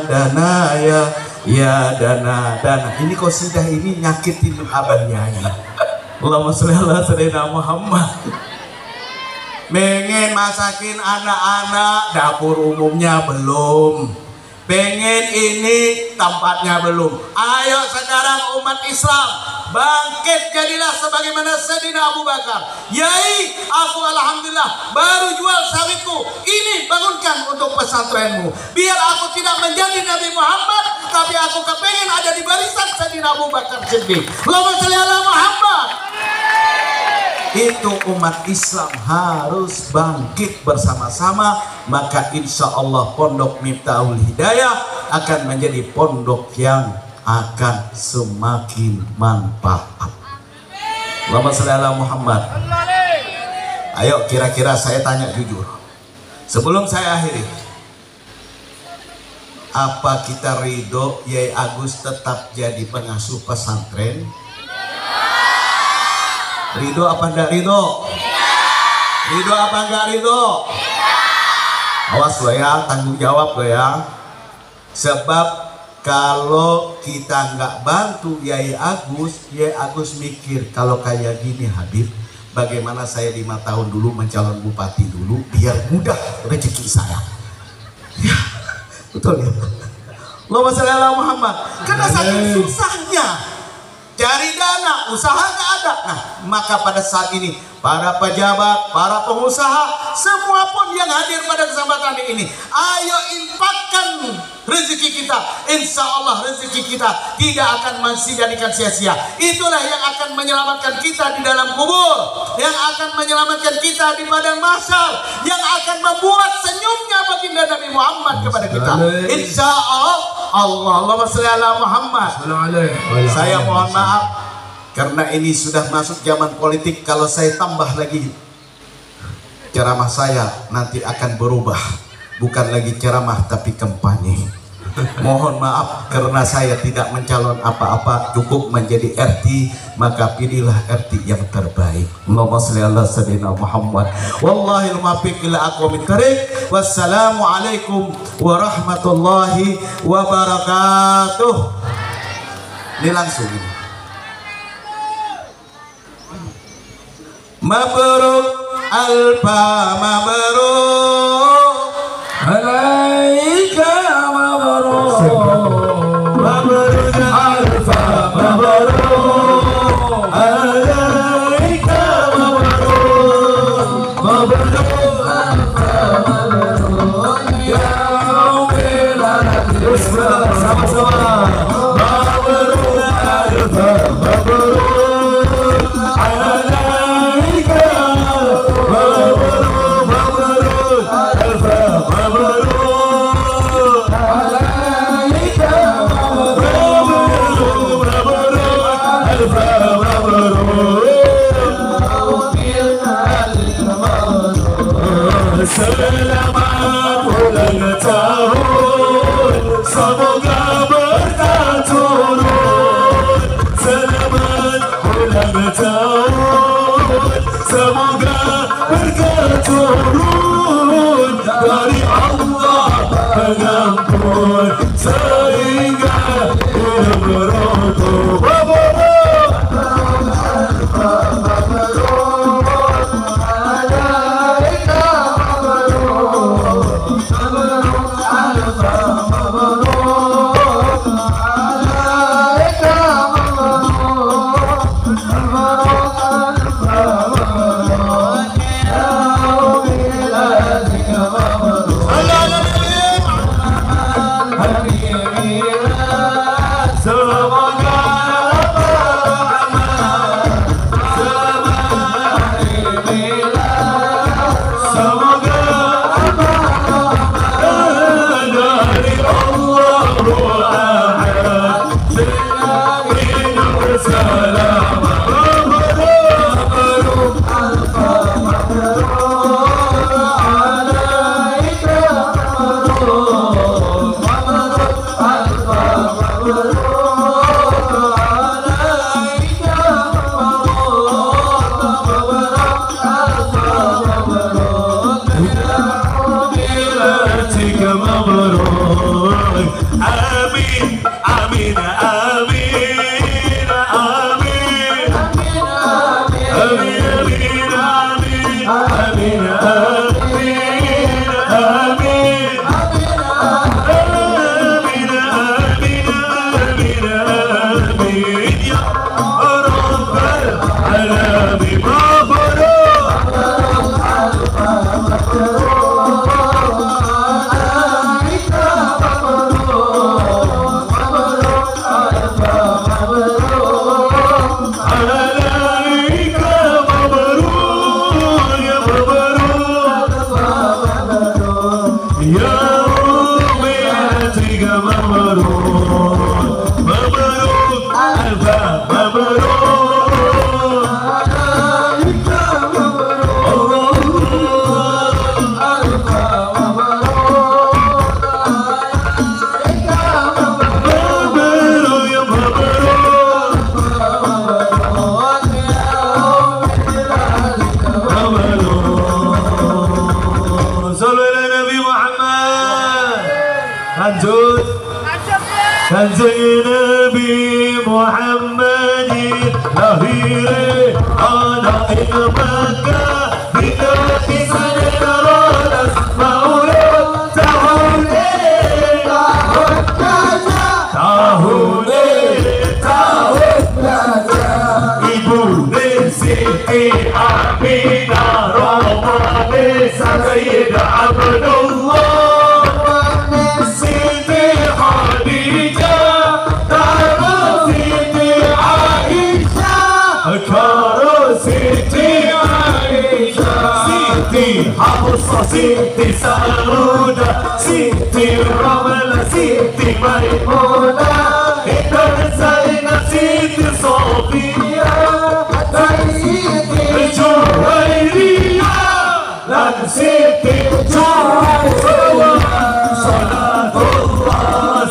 danaya ya dana dana. Ini qasidah ini nyakitin Abah Yai. Allahumma sholli ala sayyidina Muhammad. Pengen masakin anak-anak, dapur umumnya belum. Pengen ini, tempatnya belum. Ayo sekarang umat Islam bangkit, jadilah sebagaimana Sayyidina Abu Bakar. Yai, aku alhamdulillah baru jual sawitku, ini bangunkan untuk pesantrenmu. Biar aku tidak menjadi Nabi Muhammad, tapi aku kepengen ada di barisan Sayyidina Abu Bakar Siddiq. Allahumma sholli ala Muhammad. Itu umat Islam harus bangkit bersama-sama, maka insya Allah pondok Miftahul Hidayah akan menjadi pondok yang akan semakin manfaat. Allahumma sholli ala Muhammad. Ayo kira-kira saya tanya jujur, sebelum saya akhiri, apa kita ridho Yai Agus tetap jadi pengasuh pesantren? Ridho apa enggak ridho? Ridho apa enggak ridho? Awas lo ya, tanggung jawab lo ya. Sebab kalau kita nggak bantu Yai Agus mikir kalau kayak gini Habib, bagaimana saya 5 tahun dulu mencalon bupati dulu biar mudah rezeki saya. Ya, betul ya. Allahumma sholli ala Muhammad. Karena saking susahnya cari dana, usaha nggak ada. Nah, maka pada saat ini para pejabat, para pengusaha, semua pun yang hadir pada kesempatan ini, ayo infakkan rezeki kita. Insya Allah rezeki kita tidak akan masih jadikan sia-sia. Itulah yang akan menyelamatkan kita di dalam kubur, yang akan menyelamatkan kita di padang mahsyar, yang akan membuat senyumnya baginda Nabi Muhammad kepada kita. Insya Allah. Allahumma sholli ala Muhammad. Saya mohon maaf karena ini sudah masuk zaman politik. Kalau saya tambah lagi ceramah saya nanti akan berubah, bukan lagi ceramah tapi kampanye. Mohon maaf karena saya tidak mencalon apa-apa, cukup menjadi RT, maka pilihlah RT yang terbaik. Allahumma shalli ala sayyidina Muhammad. Wallahil muwaffiq ila aqwamit thariq. Wassalamualaikum warahmatullahi wabarakatuh. Ini langsung ini. Mabruk alfa mabruk alaika mabruk mabruk alfa mabruk alaika mabruk mabruk alfa mabruk ya bilal sama-sama mabruk alfa mabruk selamat ulang tahun, semoga berkah turun. Selamat ulang tahun, semoga berkah turun dari Allah pengampun sehingga hidup beruntung. Kanjeng Nabi Muhammad lahir anak Makkah hingga kisah Rasul Maulud tahun Ibu Siti Aminah Rohani Sayyidah Abdullah Hafsah, Siti Saudah, Siti Ramlah, Siti Maimunah, Indah Zainab, Siti Sofia, Siti Juwairiyah, dan Siti Juwairiyah. Salatullah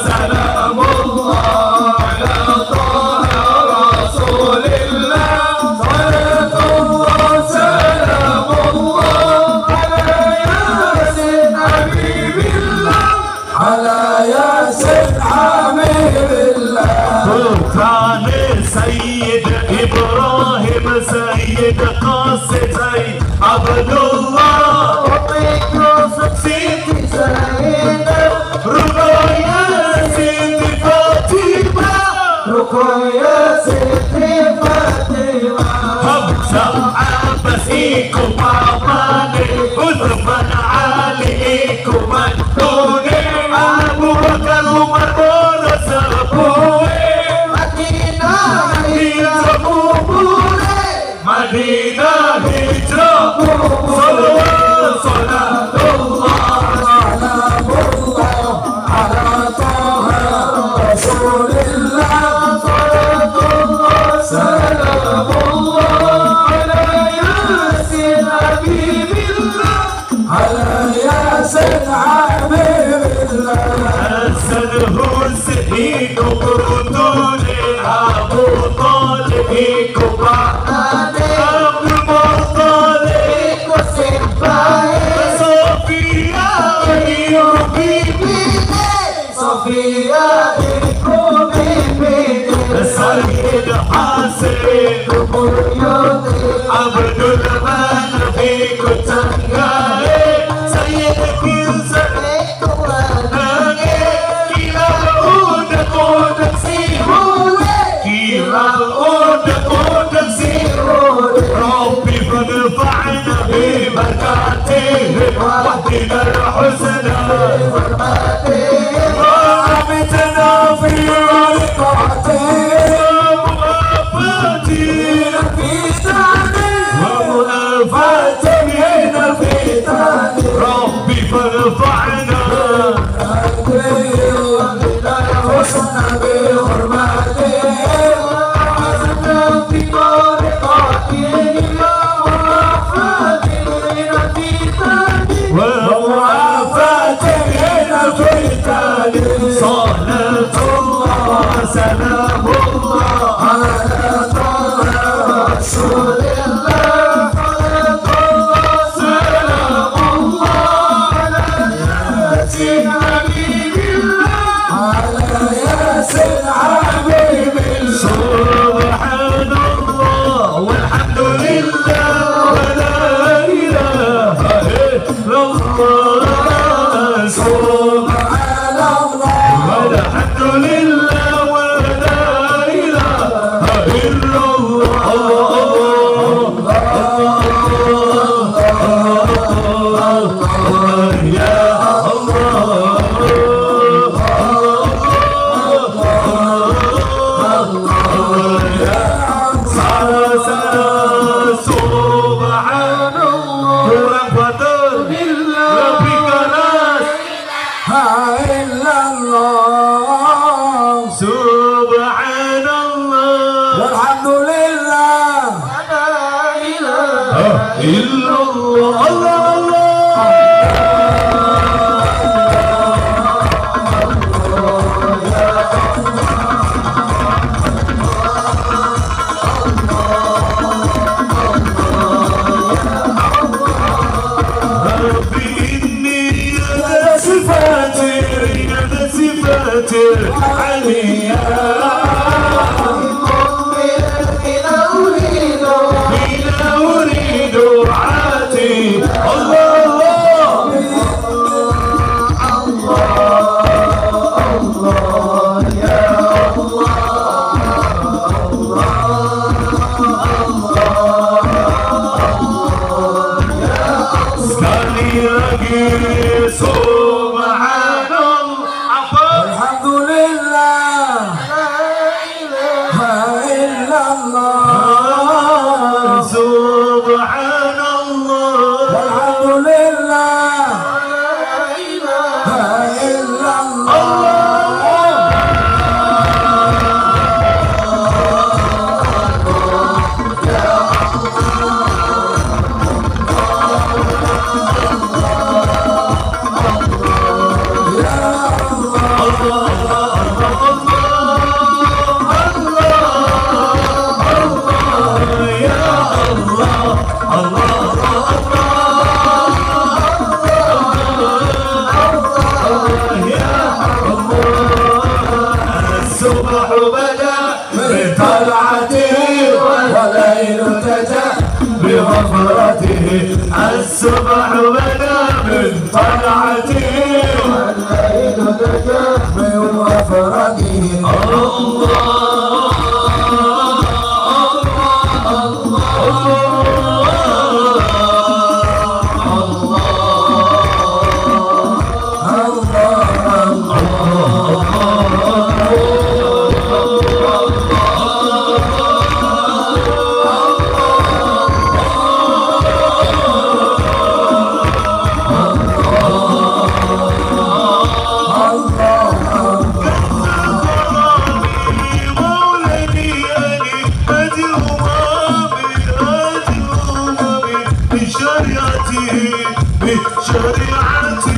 iku papane Utsman Ali iku mantune Abu Bakar Umar bono sepuhe Madinah hijrah kubure Madinah hijrah kubure Salatullah salamullah ala taha Rasulillah Salatullah salamullah ala yasin habibillah ala yasin habibillah Hasan Hussein Qurtuni Abu Talib Kubane Abdul Muttalib Kusibai Sofia Bibi Sofia Bibi Sayyid Hasan Buyuti Abdul Manafi Kutangai Sayyid Kilsan Kulanange Kilal udah sihule Kilal udah sihule Rabbi fadfa'na bibarakatihi Wahdina al-husna bihurmatihi Wa'amitna fi riqatihi Mu'afatina fi tani Mu'afatina fi tani Rabbi fadfa'na Wahdina al-husna bihurmatihi Wa'amitna fi riqatihi صلاة الله سلام الله على طه رسول الله صلاة الله سلام الله على ياسين حبيب الله على ياسين حبيب الله سبحان الله والحمد لله ولا إله إلا الله سبحان الله والحمد لله ولا إله إلا الله يا سبحان الله kurang betul lebih keras illallah subhanallah walhamdulillah la ilaha illallah Allah الصبح بدا من طلعته والليل دجى من وفرته الله الله الله شريعتي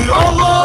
الله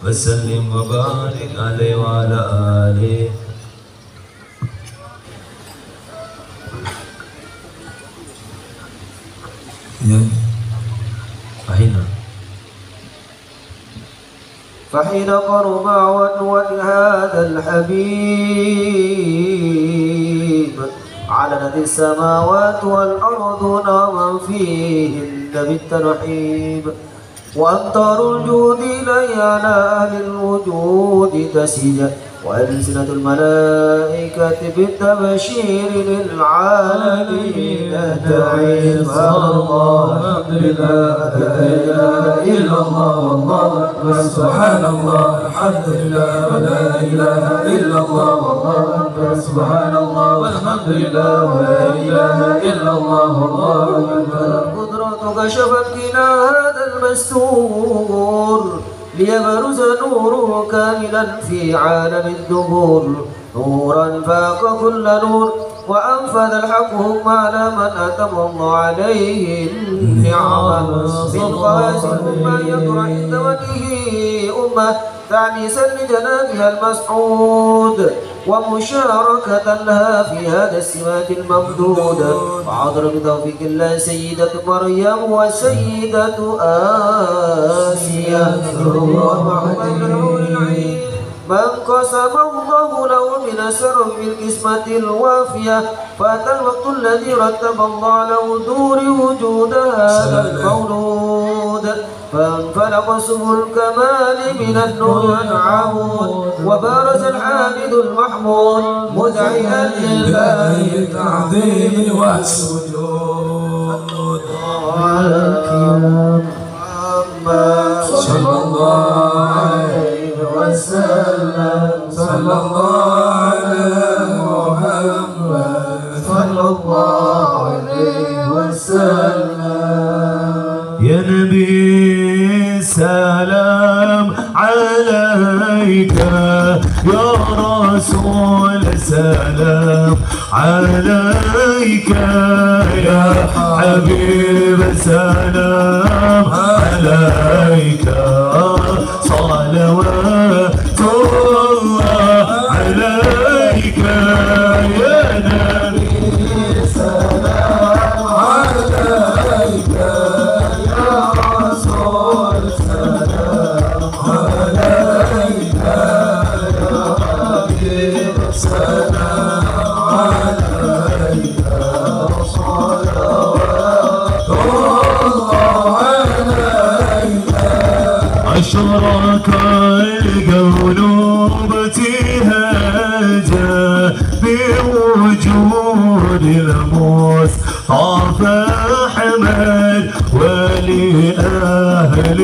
وسلم وبارك عليه وعلى آله. فحين قرب عنوان هذا الحبيب علنت السماوات والأرض ومن فيهن بالترحيب، وأمطار الجود ليانا أهل الوجود تسجد، وألسنة الملائكة بالتبشير للعالمين تعيد. الله الحمد لله لا إله إلا الله والله أكبر سبحان الله الحمد لله ولا إله إلا الله والله أكبر سبحان الله والحمد لله ولا إله إلا الله والله أكبر. قدرتك شفت كنا هذا المستور ليبرز نوره كاملا في عالم الدهور، نورا فاق كل نور وأنفذ الحق على من أتم الله عليه النعم. من قاس الأمة يطرح عند وجهه أمة تعنيسا لجنابها المسعود، ومشاركة لها في هذا السمات الممدود. وعذر بتوفيق الله سيدة مريم وسيدة آسيا ومحمد الحور العين من قسم الله له من سر بالقسمة الوافية، فأتى الوقت الذي رتب الله له دور وجود هذا المولود، فانفلق سبل الكمال من النور والعمود، وبارز الحامد المحمود مدعيا لله التعظيم والسجود. على الكرام محمد صلى الله عليه وسلم، صلى الله على محمد صلى الله عليه وسلم. يا نبي سلام عليك، يا رسول سلام عليك، يا حبيب سلام عليك، صلوات الله عليك يا نبي سلام عليك، يا رسول سلام عليك، يا حبيب سلام عليك، صلوات الله عليك. أشرق القلوب تهجى بوجود المصطفى أحمد، ولأهل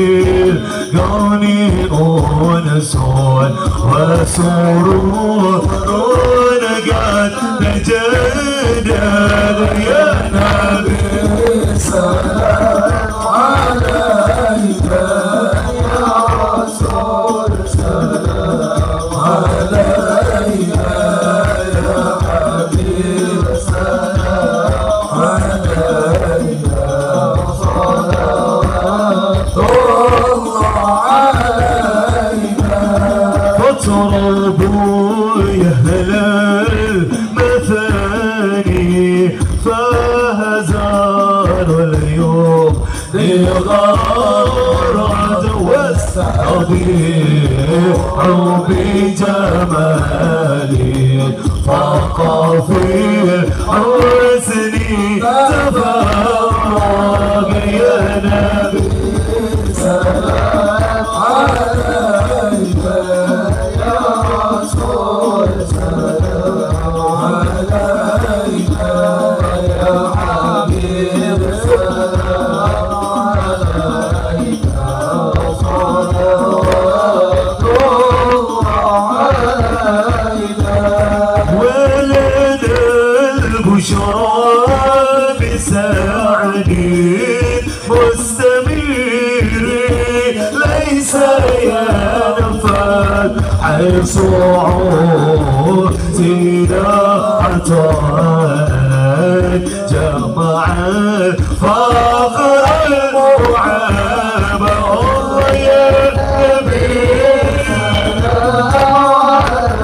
الكون أنس وسرور قد تجدد يا نبي سلام عليك، يا رسول سلام عليك، يا حبيب سلام عليك، صلوات الله عليك. فاطربوا يا أهل المثاني، فهزار اليوم لغارة واستبيعوا بجمالي، فاق في الحسن تفرق يا نبي سلام عليك، يا رسول سلام عليك، يا حبيب سلام عليك، صلوات الله عليك. ولد البشرى بسعد مستمر، ليس ينفد حيث عودنا عطاء، جمع فقر المعاب الله يا نبي سلام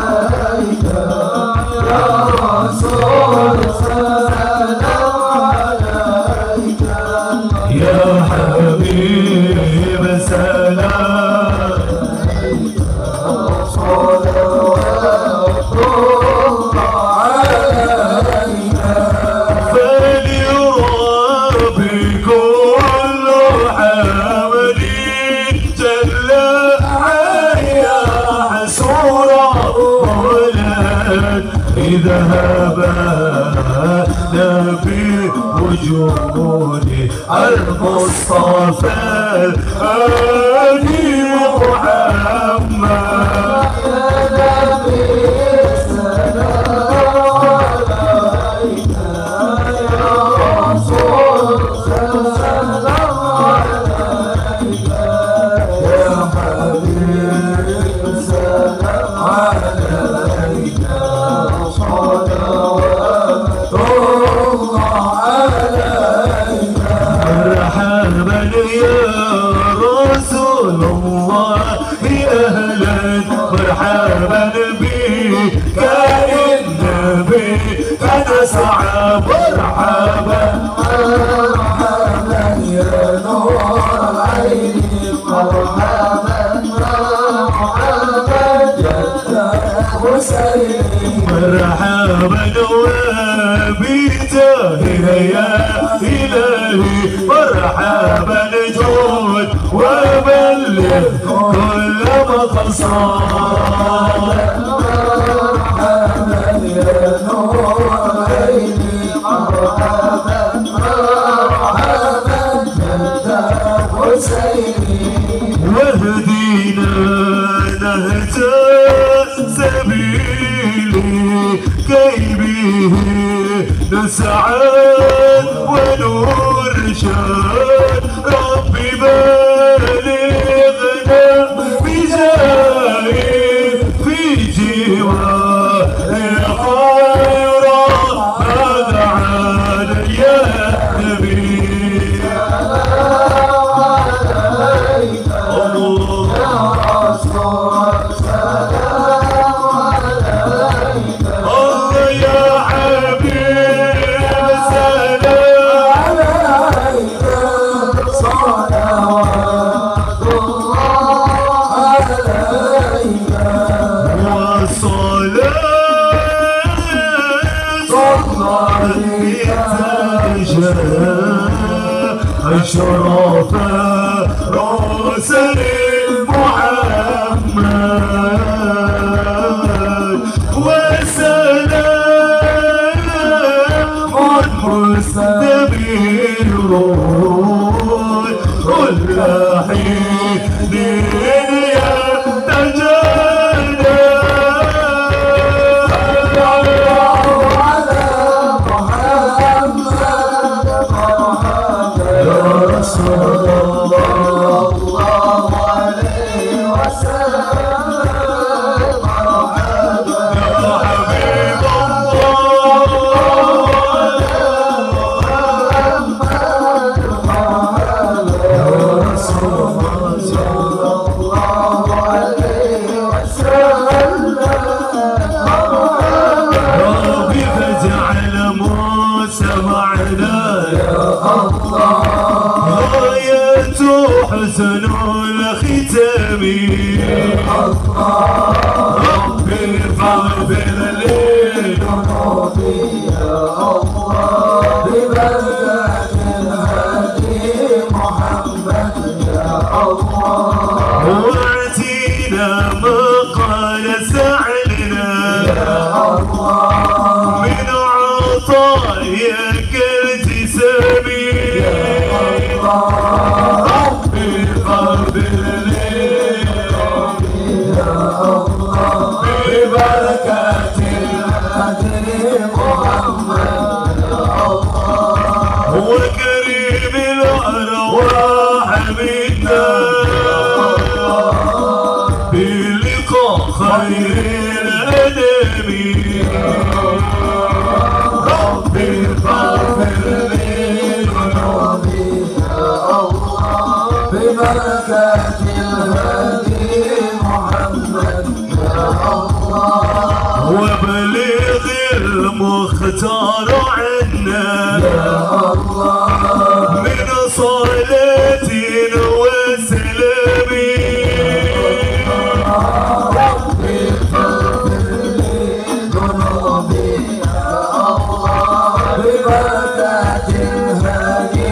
عليك، يا رسول سلام عليك، يا حبيب سلام عليك، صلوات الله عليك. فليرى بكل حمد جل عليا حسورا ولد إذا هبنا بوجود المصطفى الهادي محمد، يا نبي سلام عليك، يا رسول سلام عليك، يا حبيب سلام عليك، صلوات الله عليك. مرحبا يا رسول الله أهلا، مرحبا بك يا النبي قد سعى، مرحبا مرحبا يا نور العين، مرحبا مرحبا جد حسين، مرحبا وبتاهر يا إلهي، مرحبا جود وبلغ كل مقصاد، مرحبا يا نور العين، مرحبا مرحبا جد حسين. واهدينا نهج سبيلي كي به نسعد ونرشد ربي بلغنا بجاهه في جواره خيرا ماذا عاد يا نبي أشرف رسل محمد وسلام مستبين كل حين يتجلى حسن الختام ربي ارفع بالليل ربي يا الله ببركة الهادي محمد يا الله واتينا مقال سعدنا يا الله من عطاياك التسامي يا الله ببركة الهادي محمد يا الله هو كريم الأرواح منا بلقاء خير الأدب ربي فاغفر لي ذنوبي يا الله ببركة الهادي محمد يا الله وبلغ المختار عنا يا الله من صلاة وسلام ربي فاغفر لي ذنوبي يا الله ببركة الهادي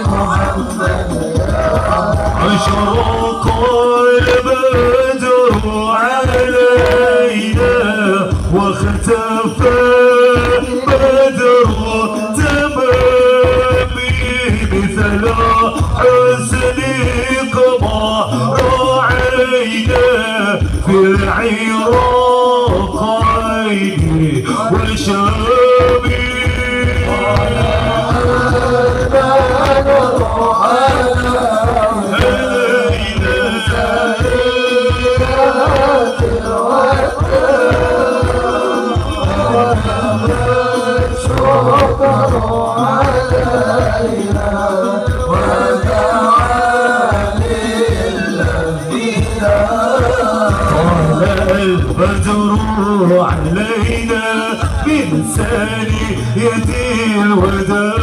محمد يا الله أشرق البدر علينا واختفى بدر تمامي مثل حسن قمر عينا في العراقين وشامي البدر علينا من ثانية الوداع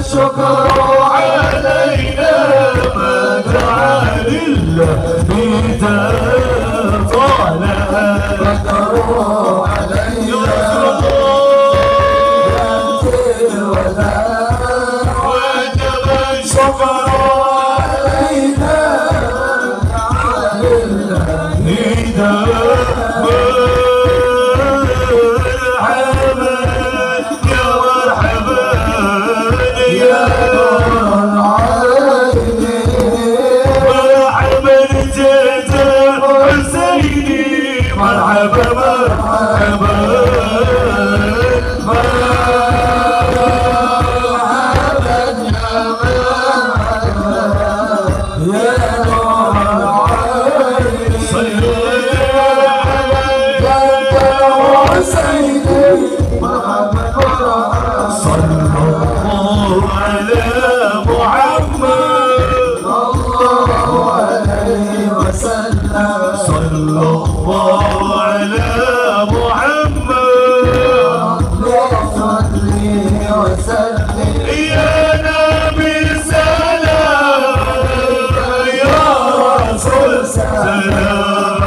الشكر علينا ما دعا لله بداع طالع البدر علينا وجب الشكر علينا مرحبا صلى الله على محمد الله عليه وسلم صلى الله على محمد صلي وسلم يا نبي سلام يا رسول سلام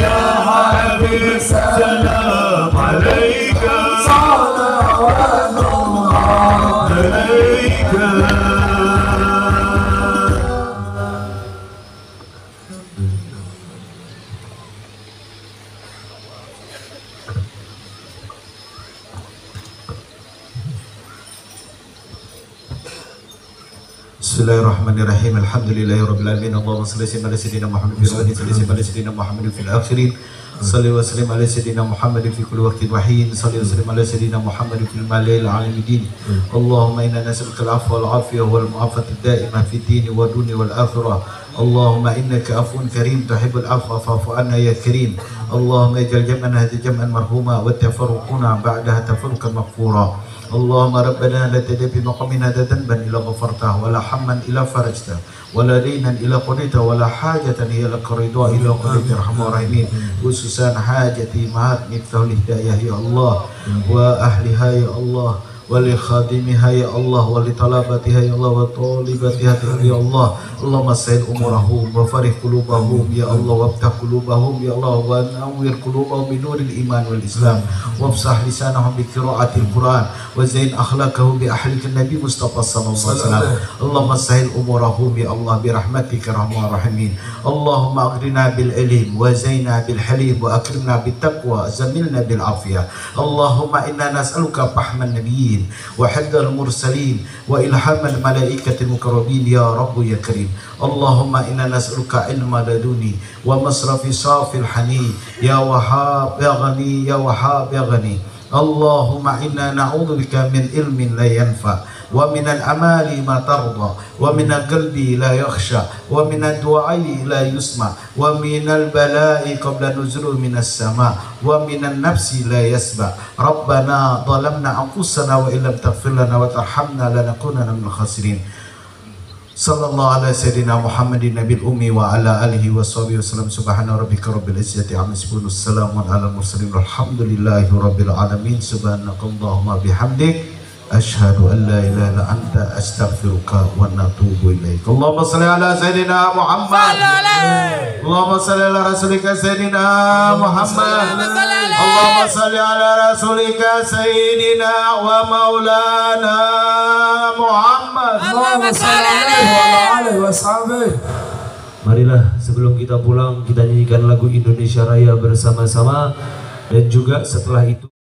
يا حبيب سلام عليك صلوات الله عليك Bismillahirrahmanirrahim. Alhamdulillahirabbil alamin. Allahumma shalli ala sayyidina Muhammad fi awwalin, shalli ala sayyidina Muhammad fil akhirin. Shalli wa sallim ala sayyidina Muhammad fi kulli waqtin wa hin. Shalli wa sallim ala sayyidina Muhammad fil mala'il a'lamidin. Allahumma inna nas'aluka al-'afwa wal 'afiyah wal mu'afata ad-da'imah fid din wa dunya wal akhirah. Allahumma innaka 'afuwun karim tuhibbul 'afwa fa'fu 'anna ya karim. Allahumma ij'al jam'ana hadha jam'an marhuma wa tafarruquna ba'daha tafarruqan maghfura. اللهم ربنا لا تدع في مقامنا ذنبا الا غفرته ولا حما الا فرجته ولا دينا الا قضيته ولا حاجه هي لك رضا الا قضيت ارحم الراحمين خصوصا حاجتي معك مفتاح الهدايه يا الله واهلها يا الله ولخادمها يا الله ولطلبتها يا الله وطالبتها يا الله اللهم سهل امورهم وفرح قلوبهم يا الله وافتح قلوبهم يا الله ونور قلوبهم بنور الايمان والاسلام وافصح لسانهم بقراءه القران وزين اخلاقه باحلك النبي مصطفى صلى الله عليه وسلم اللهم سهل امورهم يا الله برحمتك ارحم الراحمين اللهم اغرنا بالعلم وزينا بالحليم واكرمنا بالتقوى زملنا بالعافيه اللهم انا نسالك فهم النبيين وحفظ المرسلين وإلهام الملائكة المقربين يا رب يا كريم اللهم إنا نسألك علم لدني ومصرف صافي الحنين يا وهاب يا غني يا وهاب يا غني اللهم إنا نعوذ بك من علم لا ينفع ومن الأمال ما ترضى ومن القلب لا يخشى ومن الدعاء لا يسمع ومن البلاء قبل نزول من السماء ومن النفس لا يسبع ربنا ظلمنا أنفسنا وإن لم تغفر لنا وترحمنا لنكونن من الخاسرين صلى الله على سيدنا محمد النبي الأمي وعلى آله وصحبه وسلم سبحان ربك رب العزة عما يصفون والسلام على المرسلين والحمد لله رب العالمين سبحانك اللهم بحمدك أشهد أن لا إله إلا أنت أستغفرك ونتوب إليك اللهم صل على سيدنا محمد اللهم صل على رسولك سيدنا محمد اللهم صل على رسولك سيدنا ومولانا محمد Allahumma shalli alaihi. Marilah sebelum kita pulang kita nyanyikan lagu Indonesia Raya bersama-sama dan juga setelah itu